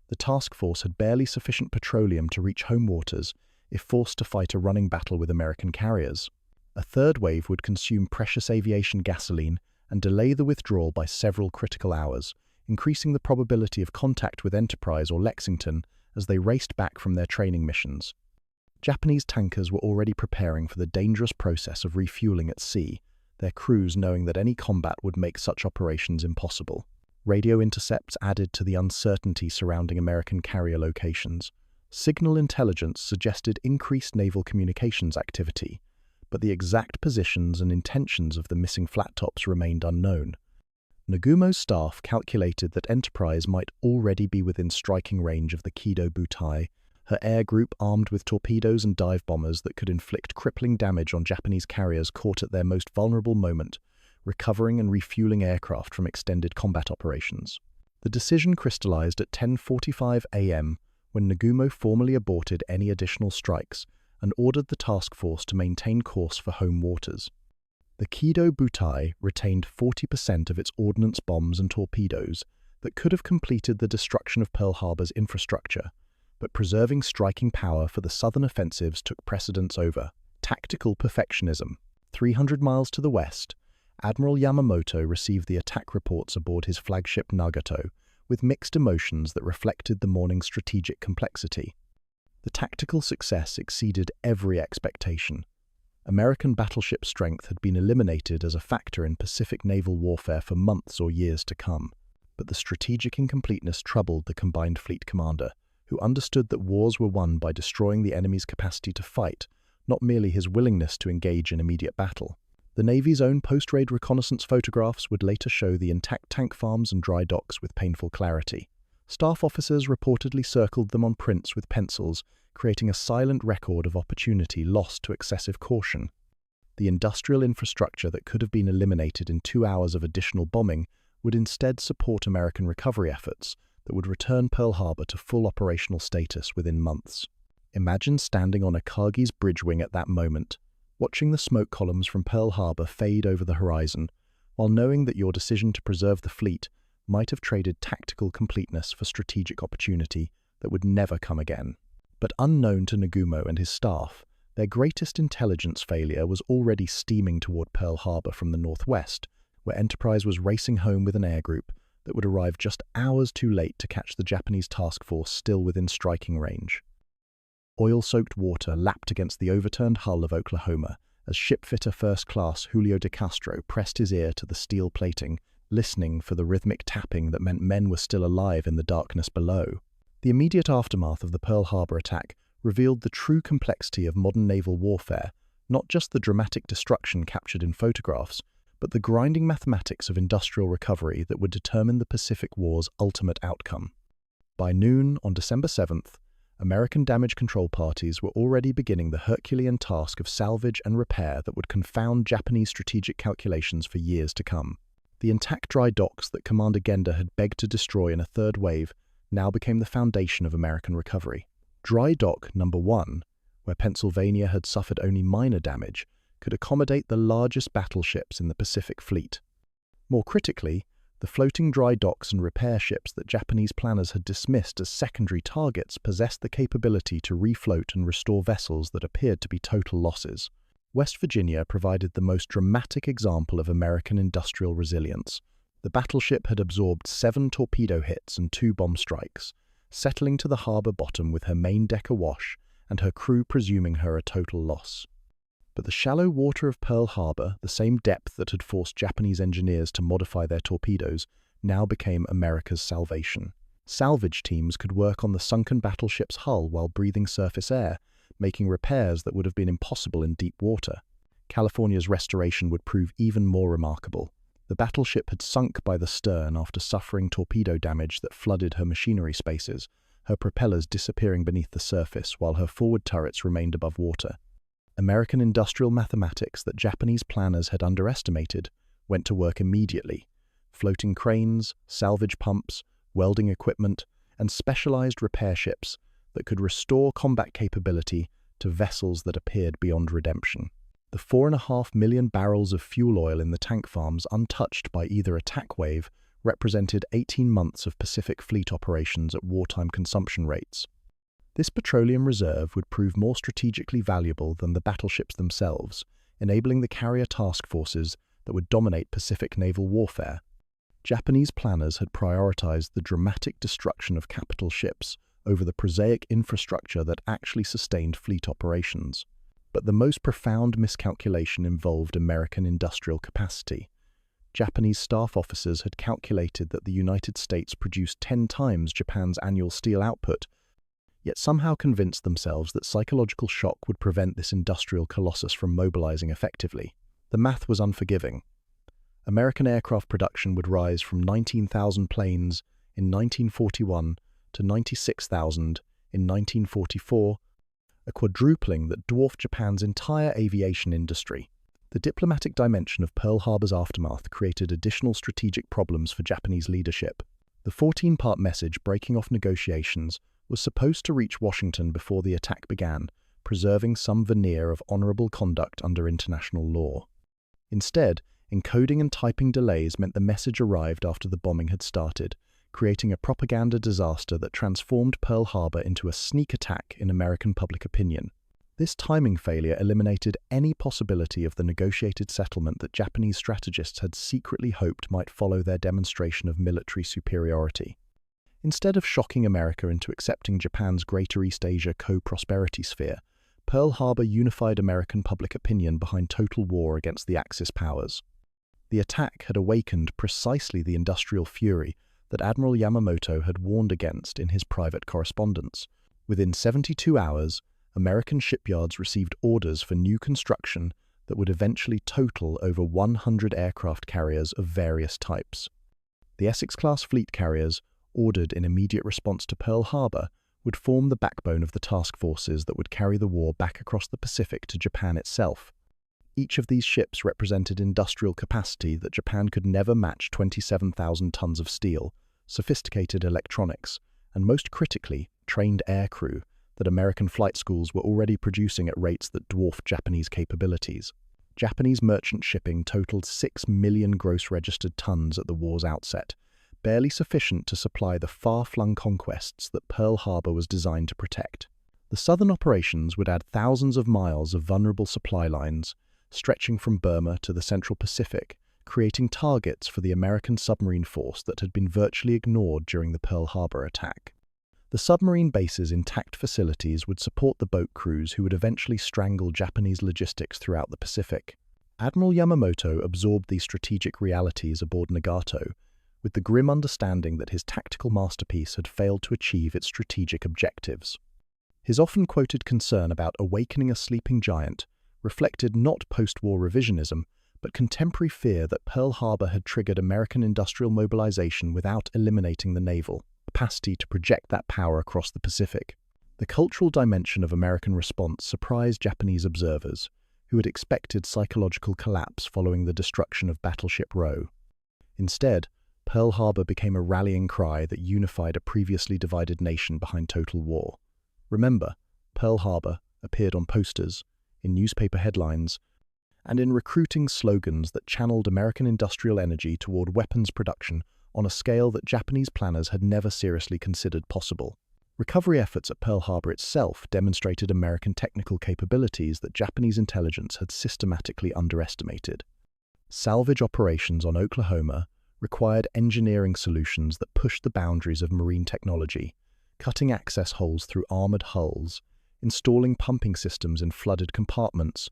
The task force had barely sufficient petroleum to reach home waters if forced to fight a running battle with American carriers. A third wave would consume precious aviation gasoline and delay the withdrawal by several critical hours, increasing the probability of contact with Enterprise or Lexington as they raced back from their training missions. Japanese tankers were already preparing for the dangerous process of refueling at sea, their crews knowing that any combat would make such operations impossible. Radio intercepts added to the uncertainty surrounding American carrier locations. Signal intelligence suggested increased naval communications activity, but the exact positions and intentions of the missing flat tops remained unknown. Nagumo's staff calculated that Enterprise might already be within striking range of the Kido Butai, her air group armed with torpedoes and dive bombers that could inflict crippling damage on Japanese carriers caught at their most vulnerable moment, recovering and refueling aircraft from extended combat operations. The decision crystallized at 10:45 a.m. when Nagumo formally aborted any additional strikes and ordered the task force to maintain course for home waters. The Kido Butai retained 40% of its ordnance bombs and torpedoes that could have completed the destruction of Pearl Harbor's infrastructure, but preserving striking power for the southern offensives took precedence over tactical perfectionism. 300 miles to the west, Admiral Yamamoto received the attack reports aboard his flagship Nagato with mixed emotions that reflected the morning's strategic complexity. The tactical success exceeded every expectation. American battleship strength had been eliminated as a factor in Pacific naval warfare for months or years to come, but the strategic incompleteness troubled the combined fleet commander, who understood that wars were won by destroying the enemy's capacity to fight, not merely his willingness to engage in immediate battle. The Navy's own post-raid reconnaissance photographs would later show the intact tank farms and dry docks with painful clarity. Staff officers reportedly circled them on prints with pencils, creating a silent record of opportunity lost to excessive caution. The industrial infrastructure that could have been eliminated in 2 hours of additional bombing would instead support American recovery efforts that would return Pearl Harbor to full operational status within months. Imagine standing on a Kagi's bridge wing at that moment, watching the smoke columns from Pearl Harbor fade over the horizon, while knowing that your decision to preserve the fleet might have traded tactical completeness for strategic opportunity that would never come again. But unknown to Nagumo and his staff, their greatest intelligence failure was already steaming toward Pearl Harbor from the northwest, where Enterprise was racing home with an air group that would arrive just hours too late to catch the Japanese task force still within striking range. Oil-soaked water lapped against the overturned hull of Oklahoma as shipfitter First Class Julio de Castro pressed his ear to the steel plating, listening for the rhythmic tapping that meant men were still alive in the darkness below. The immediate aftermath of the Pearl Harbor attack revealed the true complexity of modern naval warfare, not just the dramatic destruction captured in photographs, but the grinding mathematics of industrial recovery that would determine the Pacific War's ultimate outcome. By noon on December 7th, American damage control parties were already beginning the Herculean task of salvage and repair that would confound Japanese strategic calculations for years to come. The intact dry docks that Commander Genda had begged to destroy in a third wave now became the foundation of American recovery. Dry Dock No. 1, where Pennsylvania had suffered only minor damage, could accommodate the largest battleships in the Pacific Fleet. More critically, the floating dry docks and repair ships that Japanese planners had dismissed as secondary targets possessed the capability to refloat and restore vessels that appeared to be total losses. West Virginia provided the most dramatic example of American industrial resilience. The battleship had absorbed 7 torpedo hits and 2 bomb strikes, settling to the harbor bottom with her main deck awash and her crew presuming her a total loss. But the shallow water of Pearl Harbor, the same depth that had forced Japanese engineers to modify their torpedoes, now became America's salvation. Salvage teams could work on the sunken battleship's hull while breathing surface air, making repairs that would have been impossible in deep water. California's restoration would prove even more remarkable. The battleship had sunk by the stern after suffering torpedo damage that flooded her machinery spaces, her propellers disappearing beneath the surface while her forward turrets remained above water. American industrial mathematics that Japanese planners had underestimated went to work immediately. Floating cranes, salvage pumps, welding equipment, and specialized repair ships that could restore combat capability to vessels that appeared beyond redemption. The 4.5 million barrels of fuel oil in the tank farms untouched by either attack wave represented 18 months of Pacific Fleet operations at wartime consumption rates. This petroleum reserve would prove more strategically valuable than the battleships themselves, enabling the carrier task forces that would dominate Pacific naval warfare. Japanese planners had prioritized the dramatic destruction of capital ships over the prosaic infrastructure that actually sustained fleet operations. But the most profound miscalculation involved American industrial capacity. Japanese staff officers had calculated that the United States produced 10 times Japan's annual steel output, yet somehow convinced themselves that psychological shock would prevent this industrial colossus from mobilizing effectively. The math was unforgiving. American aircraft production would rise from 19,000 planes in 1941 to 96,000 in 1944, a quadrupling that dwarfed Japan's entire aviation industry. The diplomatic dimension of Pearl Harbor's aftermath created additional strategic problems for Japanese leadership. The 14-part message breaking off negotiations was supposed to reach Washington before the attack began, preserving some veneer of honorable conduct under international law. Instead, encoding and typing delays meant the message arrived after the bombing had started, creating a propaganda disaster that transformed Pearl Harbor into a sneak attack in American public opinion. This timing failure eliminated any possibility of the negotiated settlement that Japanese strategists had secretly hoped might follow their demonstration of military superiority. Instead of shocking America into accepting Japan's Greater East Asia co-prosperity sphere, Pearl Harbor unified American public opinion behind total war against the Axis powers. The attack had awakened precisely the industrial fury that Admiral Yamamoto had warned against in his private correspondence. Within 72 hours, American shipyards received orders for new construction that would eventually total over 100 aircraft carriers of various types. The Essex-class fleet carriers, ordered in immediate response to Pearl Harbor, would form the backbone of the task forces that would carry the war back across the Pacific to Japan itself. Each of these ships represented industrial capacity that Japan could never match: 27,000 tons of steel, sophisticated electronics, and most critically, trained aircrew that American flight schools were already producing at rates that dwarfed Japanese capabilities. Japanese merchant shipping totaled 6 million gross registered tons at the war's outset, barely sufficient to supply the far-flung conquests that Pearl Harbor was designed to protect. The southern operations would add thousands of miles of vulnerable supply lines, stretching from Burma to the Central Pacific, creating targets for the American submarine force that had been virtually ignored during the Pearl Harbor attack. The submarine base's intact facilities would support the boat crews who would eventually strangle Japanese logistics throughout the Pacific. Admiral Yamamoto absorbed these strategic realities aboard Nagato, with the grim understanding that his tactical masterpiece had failed to achieve its strategic objectives. His often-quoted concern about awakening a sleeping giant reflected not post-war revisionism, but contemporary fear that Pearl Harbor had triggered American industrial mobilization without eliminating the naval capacity to project that power across the Pacific. The cultural dimension of American response surprised Japanese observers, who had expected psychological collapse following the destruction of Battleship Row. Instead, Pearl Harbor became a rallying cry that unified a previously divided nation behind total war. Remember, Pearl Harbor appeared on posters, in newspaper headlines, and in recruiting slogans that channeled American industrial energy toward weapons production on a scale that Japanese planners had never seriously considered possible. Recovery efforts at Pearl Harbor itself demonstrated American technical capabilities that Japanese intelligence had systematically underestimated. Salvage operations on Oklahoma required engineering solutions that pushed the boundaries of marine technology, cutting access holes through armored hulls, installing pumping systems in flooded compartments,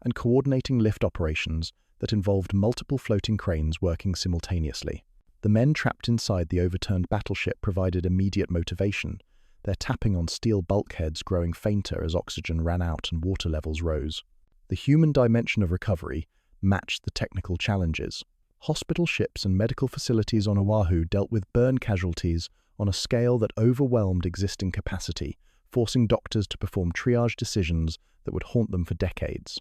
and coordinating lift operations that involved multiple floating cranes working simultaneously. The men trapped inside the overturned battleship provided immediate motivation, their tapping on steel bulkheads growing fainter as oxygen ran out and water levels rose. The human dimension of recovery matched the technical challenges. Hospital ships and medical facilities on Oahu dealt with burn casualties on a scale that overwhelmed existing capacity, forcing doctors to perform triage decisions that would haunt them for decades.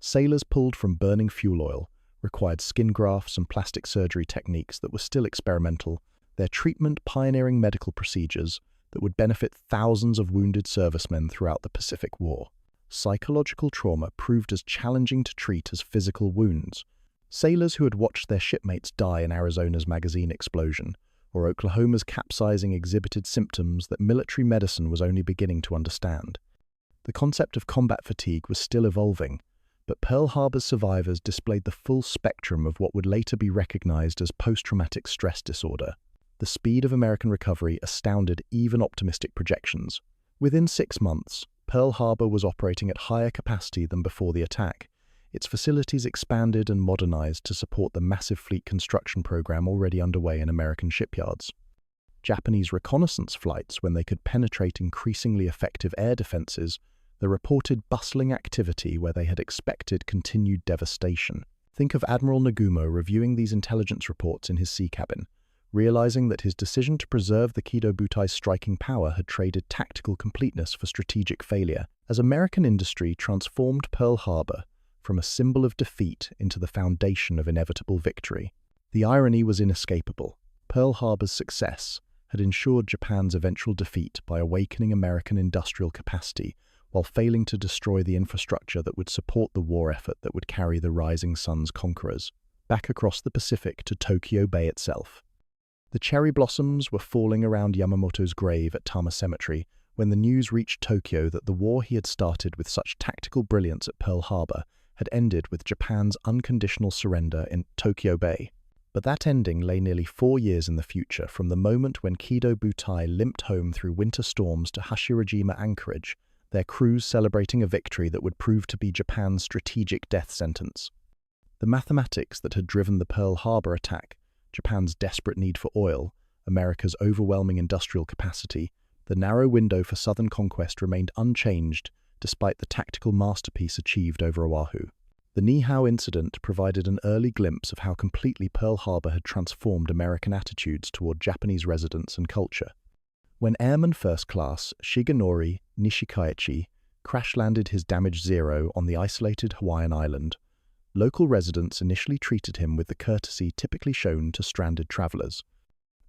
Sailors pulled from burning fuel oil required skin grafts and plastic surgery techniques that were still experimental, their treatment pioneering medical procedures that would benefit thousands of wounded servicemen throughout the Pacific War. Psychological trauma proved as challenging to treat as physical wounds. Sailors who had watched their shipmates die in Arizona's magazine explosion, or Oklahoma's capsizing exhibited symptoms that military medicine was only beginning to understand. The concept of combat fatigue was still evolving, but Pearl Harbor's survivors displayed the full spectrum of what would later be recognized as post-traumatic stress disorder. The speed of American recovery astounded even optimistic projections. Within 6 months, Pearl Harbor was operating at higher capacity than before the attack. Its facilities expanded and modernized to support the massive fleet construction program already underway in American shipyards. Japanese reconnaissance flights when they could penetrate increasingly effective air defenses, the reported bustling activity where they had expected continued devastation. Think of Admiral Nagumo reviewing these intelligence reports in his sea cabin, realizing that his decision to preserve the Kido Butai's striking power had traded tactical completeness for strategic failure, as American industry transformed Pearl Harbor from a symbol of defeat into the foundation of inevitable victory. The irony was inescapable. Pearl Harbor's success had ensured Japan's eventual defeat by awakening American industrial capacity while failing to destroy the infrastructure that would support the war effort that would carry the Rising Sun's conquerors back across the Pacific to Tokyo Bay itself. The cherry blossoms were falling around Yamamoto's grave at Tama Cemetery when the news reached Tokyo that the war he had started with such tactical brilliance at Pearl Harbor had ended with Japan's unconditional surrender in Tokyo Bay. But that ending lay nearly 4 years in the future, from the moment when Kido Butai limped home through winter storms to Hashirojima anchorage, their crews celebrating a victory that would prove to be Japan's strategic death sentence. The mathematics that had driven the Pearl Harbor attack, Japan's desperate need for oil, America's overwhelming industrial capacity, the narrow window for southern conquest remained unchanged despite the tactical masterpiece achieved over Oahu. The Nihao incident provided an early glimpse of how completely Pearl Harbor had transformed American attitudes toward Japanese residents and culture. When Airman First Class Shigenori Nishikaichi crash-landed his damaged Zero on the isolated Hawaiian island, local residents initially treated him with the courtesy typically shown to stranded travelers.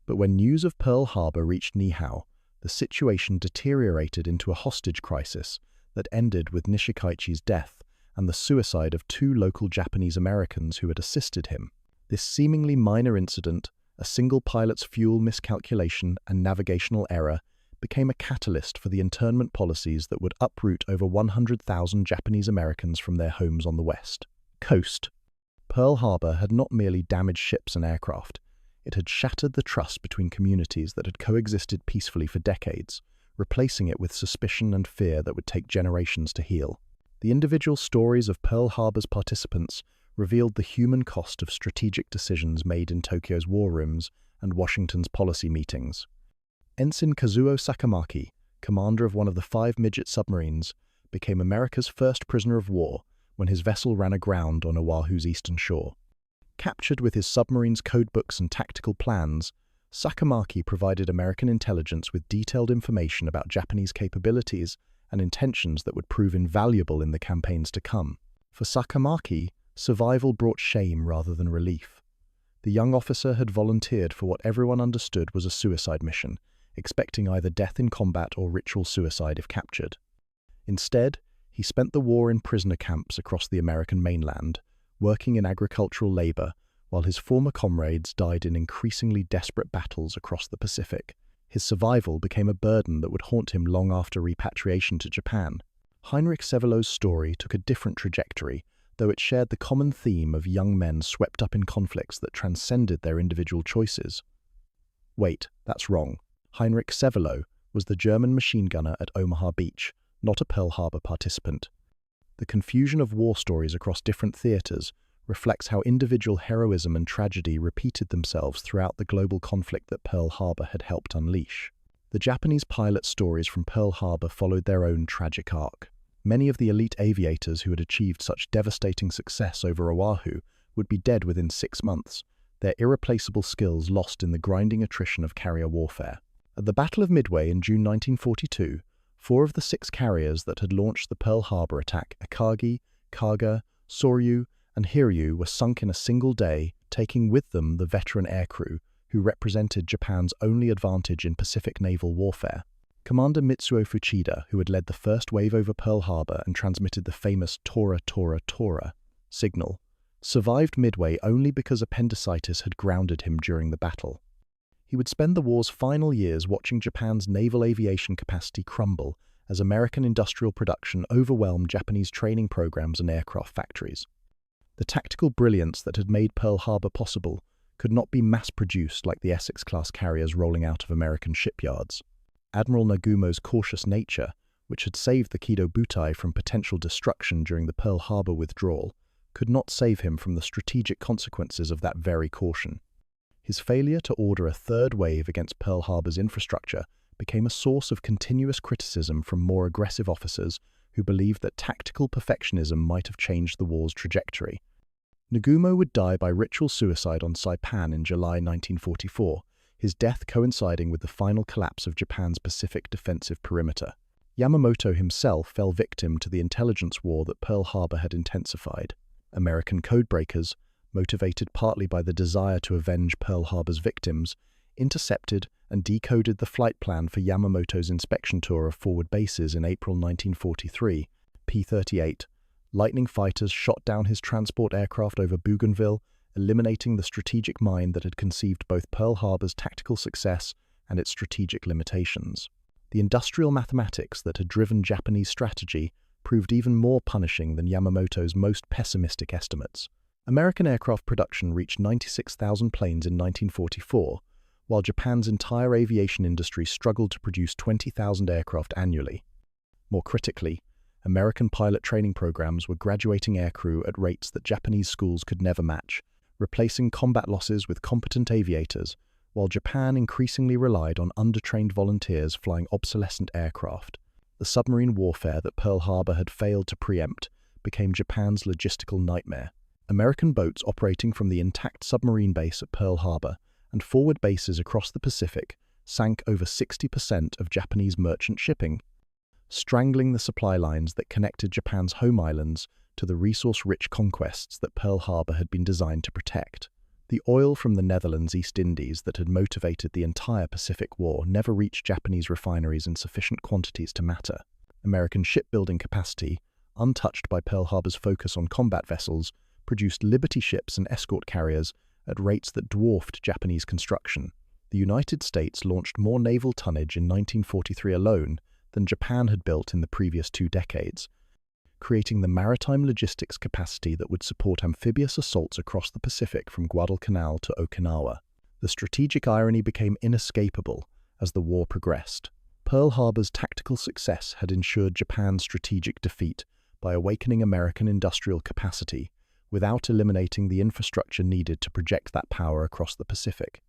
But when news of Pearl Harbor reached Nihao, the situation deteriorated into a hostage crisis that ended with Nishikaichi's death and the suicide of 2 local Japanese Americans who had assisted him. This seemingly minor incident, a single pilot's fuel miscalculation and navigational error, became a catalyst for the internment policies that would uproot over 100,000 Japanese Americans from their homes on the west coast. Pearl Harbor had not merely damaged ships and aircraft, it had shattered the trust between communities that had coexisted peacefully for decades, replacing it with suspicion and fear that would take generations to heal. The individual stories of Pearl Harbor's participants revealed the human cost of strategic decisions made in Tokyo's war rooms and Washington's policy meetings. Ensign Kazuo Sakamaki, commander of one of the 5 midget submarines, became America's first prisoner of war when his vessel ran aground on Oahu's eastern shore. Captured with his submarine's codebooks and tactical plans, Sakamaki provided American intelligence with detailed information about Japanese capabilities and intentions that would prove invaluable in the campaigns to come. For Sakamaki, survival brought shame rather than relief. The young officer had volunteered for what everyone understood was a suicide mission, expecting either death in combat or ritual suicide if captured. Instead, he spent the war in prisoner camps across the American mainland, working in agricultural labor, while his former comrades died in increasingly desperate battles across the Pacific. His survival became a burden that would haunt him long after repatriation to Japan. Heinrich Sevelo's story took a different trajectory, though it shared the common theme of young men swept up in conflicts that transcended their individual choices. Wait, that's wrong. Heinrich Sevelo was the German machine gunner at Omaha Beach, not a Pearl Harbor participant. The confusion of war stories across different theaters reflects how individual heroism and tragedy repeated themselves throughout the global conflict that Pearl Harbor had helped unleash. The Japanese pilot stories from Pearl Harbor followed their own tragic arc. Many of the elite aviators who had achieved such devastating success over Oahu would be dead within 6 months, their irreplaceable skills lost in the grinding attrition of carrier warfare. At the Battle of Midway in June 1942, 4 of the 6 carriers that had launched the Pearl Harbor attack, Akagi, Kaga, Soryu, and Hiryu, were sunk in a single day, taking with them the veteran aircrew, who represented Japan's only advantage in Pacific naval warfare. Commander Mitsuo Fuchida, who had led the first wave over Pearl Harbor and transmitted the famous Tora, Tora, Tora signal, survived Midway only because appendicitis had grounded him during the battle. He would spend the war's final years watching Japan's naval aviation capacity crumble as American industrial production overwhelmed Japanese training programs and aircraft factories. The tactical brilliance that had made Pearl Harbor possible could not be mass-produced like the Essex-class carriers rolling out of American shipyards. Admiral Nagumo's cautious nature, which had saved the Kido Butai from potential destruction during the Pearl Harbor withdrawal, could not save him from the strategic consequences of that very caution. His failure to order a third wave against Pearl Harbor's infrastructure became a source of continuous criticism from more aggressive officers who believed that tactical perfectionism might have changed the war's trajectory. Nagumo would die by ritual suicide on Saipan in July 1944, his death coinciding with the final collapse of Japan's Pacific defensive perimeter. Yamamoto himself fell victim to the intelligence war that Pearl Harbor had intensified. American codebreakers, motivated partly by the desire to avenge Pearl Harbor's victims, intercepted and decoded the flight plan for Yamamoto's inspection tour of forward bases in April 1943. P-38 Lightning fighters shot down his transport aircraft over Bougainville, eliminating the strategic mind that had conceived both Pearl Harbor's tactical success and its strategic limitations. The industrial mathematics that had driven Japanese strategy proved even more punishing than Yamamoto's most pessimistic estimates. American aircraft production reached 96,000 planes in 1944, while Japan's entire aviation industry struggled to produce 20,000 aircraft annually. More critically, American pilot training programs were graduating aircrew at rates that Japanese schools could never match, replacing combat losses with competent aviators, while Japan increasingly relied on undertrained volunteers flying obsolescent aircraft. The submarine warfare that Pearl Harbor had failed to preempt became Japan's logistical nightmare. American boats operating from the intact submarine base at Pearl Harbor and forward bases across the Pacific sank over 60% of Japanese merchant shipping, strangling the supply lines that connected Japan's home islands to the resource-rich conquests that Pearl Harbor had been designed to protect. The oil from the Netherlands East Indies that had motivated the entire Pacific War never reached Japanese refineries in sufficient quantities to matter. American shipbuilding capacity, untouched by Pearl Harbor's focus on combat vessels, produced Liberty ships and escort carriers at rates that dwarfed Japanese construction. The United States launched more naval tonnage in 1943 alone than Japan had built in the previous 2 decades, creating the maritime logistics capacity that would support amphibious assaults across the Pacific from Guadalcanal to Okinawa. The strategic irony became inescapable as the war progressed. Pearl Harbor's tactical success had ensured Japan's strategic defeat by awakening American industrial capacity without eliminating the infrastructure needed to project that power across the Pacific.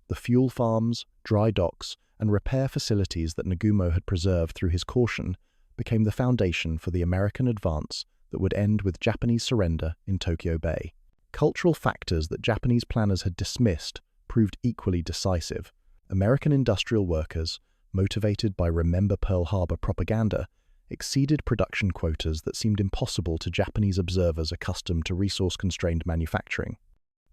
The fuel farms, dry docks, and repair facilities that Nagumo had preserved through his caution became the foundation for the American advance that would end with Japanese surrender in Tokyo Bay. Cultural factors that Japanese planners had dismissed proved equally decisive. American industrial workers, motivated by Remember Pearl Harbor propaganda, exceeded production quotas that seemed impossible to Japanese observers accustomed to resource-constrained manufacturing.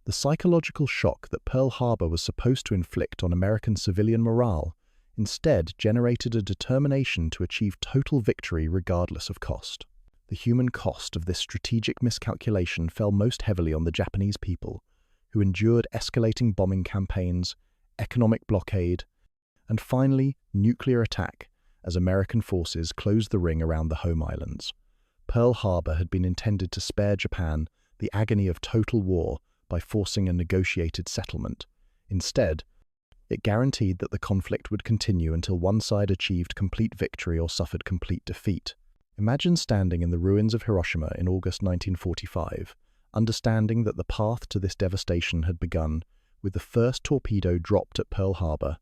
The psychological shock that Pearl Harbor was supposed to inflict on American civilian morale instead generated a determination to achieve total victory regardless of cost. The human cost of this strategic miscalculation fell most heavily on the Japanese people, who endured escalating bombing campaigns, economic blockade, and finally nuclear attack as American forces closed the ring around the home islands. Pearl Harbor had been intended to spare Japan the agony of total war by forcing a negotiated settlement. Instead, it guaranteed that the conflict would continue until one side achieved complete victory or suffered complete defeat. Imagine standing in the ruins of Hiroshima in August 1945, understanding that the path to this devastation had begun with the first torpedo dropped at Pearl Harbor,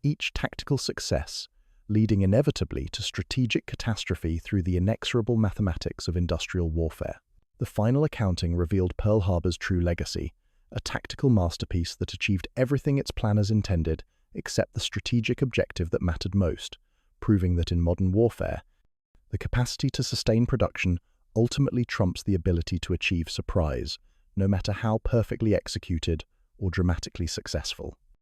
each tactical success leading inevitably to strategic catastrophe through the inexorable mathematics of industrial warfare. The final accounting revealed Pearl Harbor's true legacy, a tactical masterpiece that achieved everything its planners intended except the strategic objective that mattered most, proving that in modern warfare, the capacity to sustain production ultimately trumps the ability to achieve surprise, no matter how perfectly executed or dramatically successful.